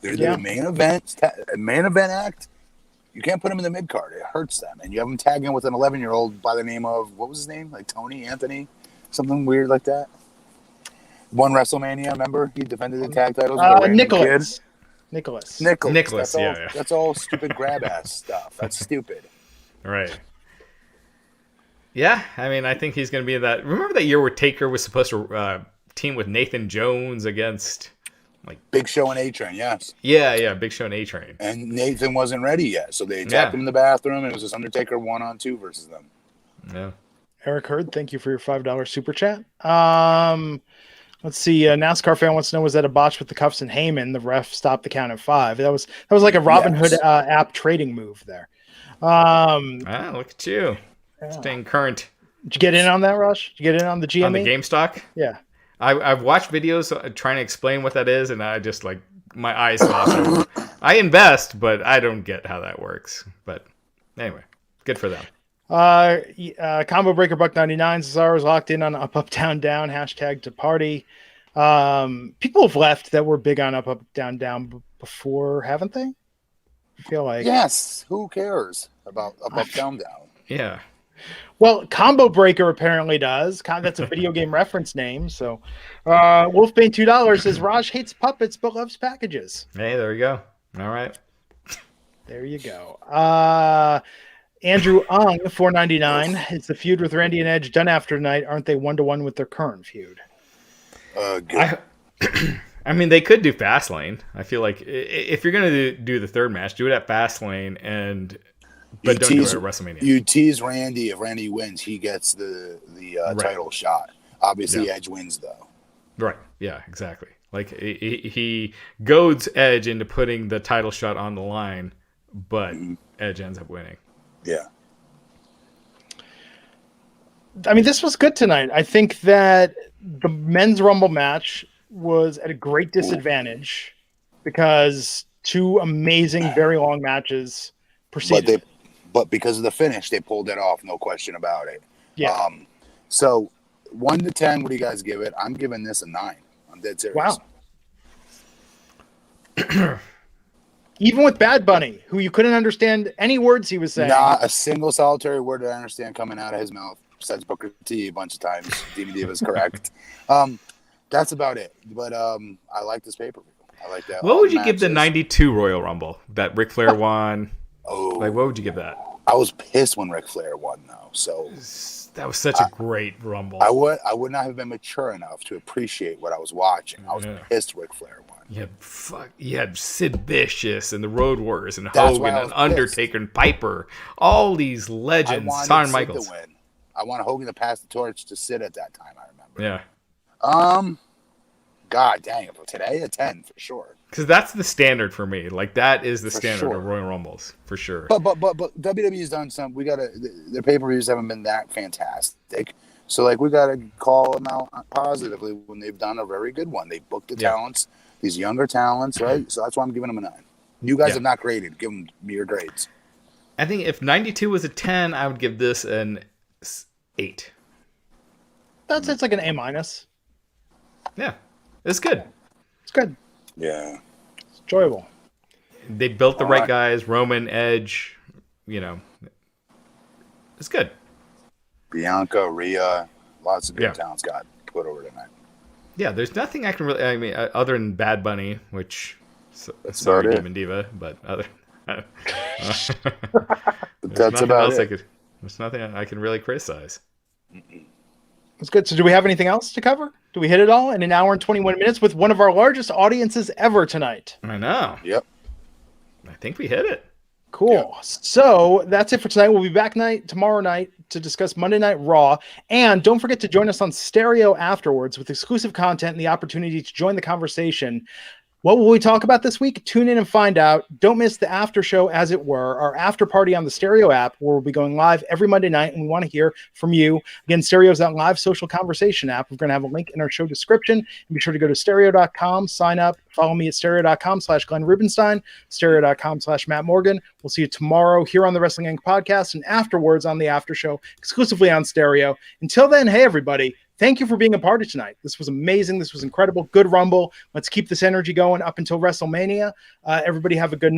They're the main event act. You can't put them in the mid card. It hurts them. And you have them tagging with an 11-year-old by the name of, what was his name? Like Tony, Anthony? Something weird like that. One WrestleMania, remember? He defended the tag titles with a random Nicholas. Kid. Nicholas, That's all stupid grab-ass stuff. That's stupid. Right. Yeah, I mean, I think he's going to be in that. Remember that year where Taker was supposed to team with Nathan Jones against... Big Show and A-Train, yes. Yeah, Big Show and A-Train. And Nathan wasn't ready yet, so they attacked him in the bathroom, and it was this Undertaker 1-on-2 versus them. Yeah. Eric Hurd, thank you for your $5 super chat. Let's see. A NASCAR fan wants to know, was that a botch with the cuffs and Heyman? The ref stopped the count at 5. That was like a Robin Hood app trading move there. Look at you. Staying current. Did you get in on that, Rush? Did you get in on the GME? On the GameStop? Yeah. I've watched videos trying to explain what that is, and I just my eyes gloss over. I invest, but I don't get how that works. But anyway, good for them. Combo Breaker Buck 99. Cesaro's locked in on up, down, down. Hashtag to party. People have left that were big on up, down before, haven't they? I feel like. Yes. Who cares about up, down, down? Yeah. Well, Combo Breaker apparently does. That's a video game reference name. So, Wolfbane $2 says Raj hates puppets but loves packages. Hey, there you go. All right. There you go. Andrew Ung $4.99. Is the feud with Randy and Edge done after tonight? Aren't they 1-1 with their current feud? Good. I mean, they could do Fastlane. I feel like if you're gonna do the third match, do it at Fastlane But don't do it at WrestleMania. You tease Randy. If Randy wins, he gets the title shot. Obviously, Edge wins, though. Right. Yeah, exactly. He goads Edge into putting the title shot on the line, but Edge ends up winning. Yeah. I mean, this was good tonight. I think that the men's Rumble match was at a great disadvantage because two amazing, very long matches proceeded. But because of the finish, they pulled it off. No question about it. Yeah. So 1 to 10, what do you guys give it? I'm giving this a 9. I'm dead serious. Wow. Even with Bad Bunny, who you couldn't understand any words he was saying. Not a single solitary word did I understand coming out of his mouth, besides Booker T a bunch of times. Demon Diva is correct. That's about it. But I like this pay-per-view. I like that. What would you give the 92 Royal Rumble that Ric Flair won? Oh, what would you give that? I was pissed when Ric Flair won, though. So that was such a great Rumble. I would not have been mature enough to appreciate what I was watching. I was pissed Ric Flair won. You had Sid Vicious and the Road Warriors and Hogan and Undertaker and Piper. All these legends. Shawn Michaels. I wanted Hogan to pass the torch to Sid at that time, I remember. Yeah. God dang it. For today, a 10 for sure. Because that's the standard for me. That is the standard of Royal Rumbles, for sure. But WWE's done some. Their pay-per-views haven't been that fantastic. So, we got to call them out positively when they've done a very good one. They booked the talents, these younger talents, right? So that's why I'm giving them a 9. You guys have not graded. Give them your grades. I think if 92 was a 10, I would give this an 8. That's like an A-. Yeah. It's good. It's good. Yeah. It's enjoyable. They built the right guys. Roman, Edge, it's good. Bianca, Rhea, lots of good talents got put over tonight. Yeah, there's nothing I can really, other than Bad Bunny, which, sorry, Demon Diva, but that's about it. There's nothing I can really criticize. That's good. So do we have anything else to cover? Do we hit it all in an hour and 21 minutes with one of our largest audiences ever tonight? I know. Yep. I think we hit it. Cool. Yeah. So that's it for tonight. We'll be back tomorrow night to discuss Monday Night Raw. And don't forget to join us on Stereo afterwards with exclusive content and the opportunity to join the conversation. What will we talk about this week? Tune in and find out. Don't miss the after show, as it were, our after party on the Stereo app, where we'll be going live every Monday night, and we want to hear from you. Again, Stereo's that live social conversation app. We're going to have a link in our show description. And be sure to go to stereo.com, sign up, follow me at stereo.com/Glenn Rubenstein, stereo.com/Matt Morgan. We'll see you tomorrow here on the Wrestling Inc. podcast and afterwards on the after show, exclusively on Stereo. Until then, hey, everybody. Thank you for being a part of tonight. This was amazing. This was incredible. Good Rumble. Let's keep this energy going up until WrestleMania. Everybody have a good night.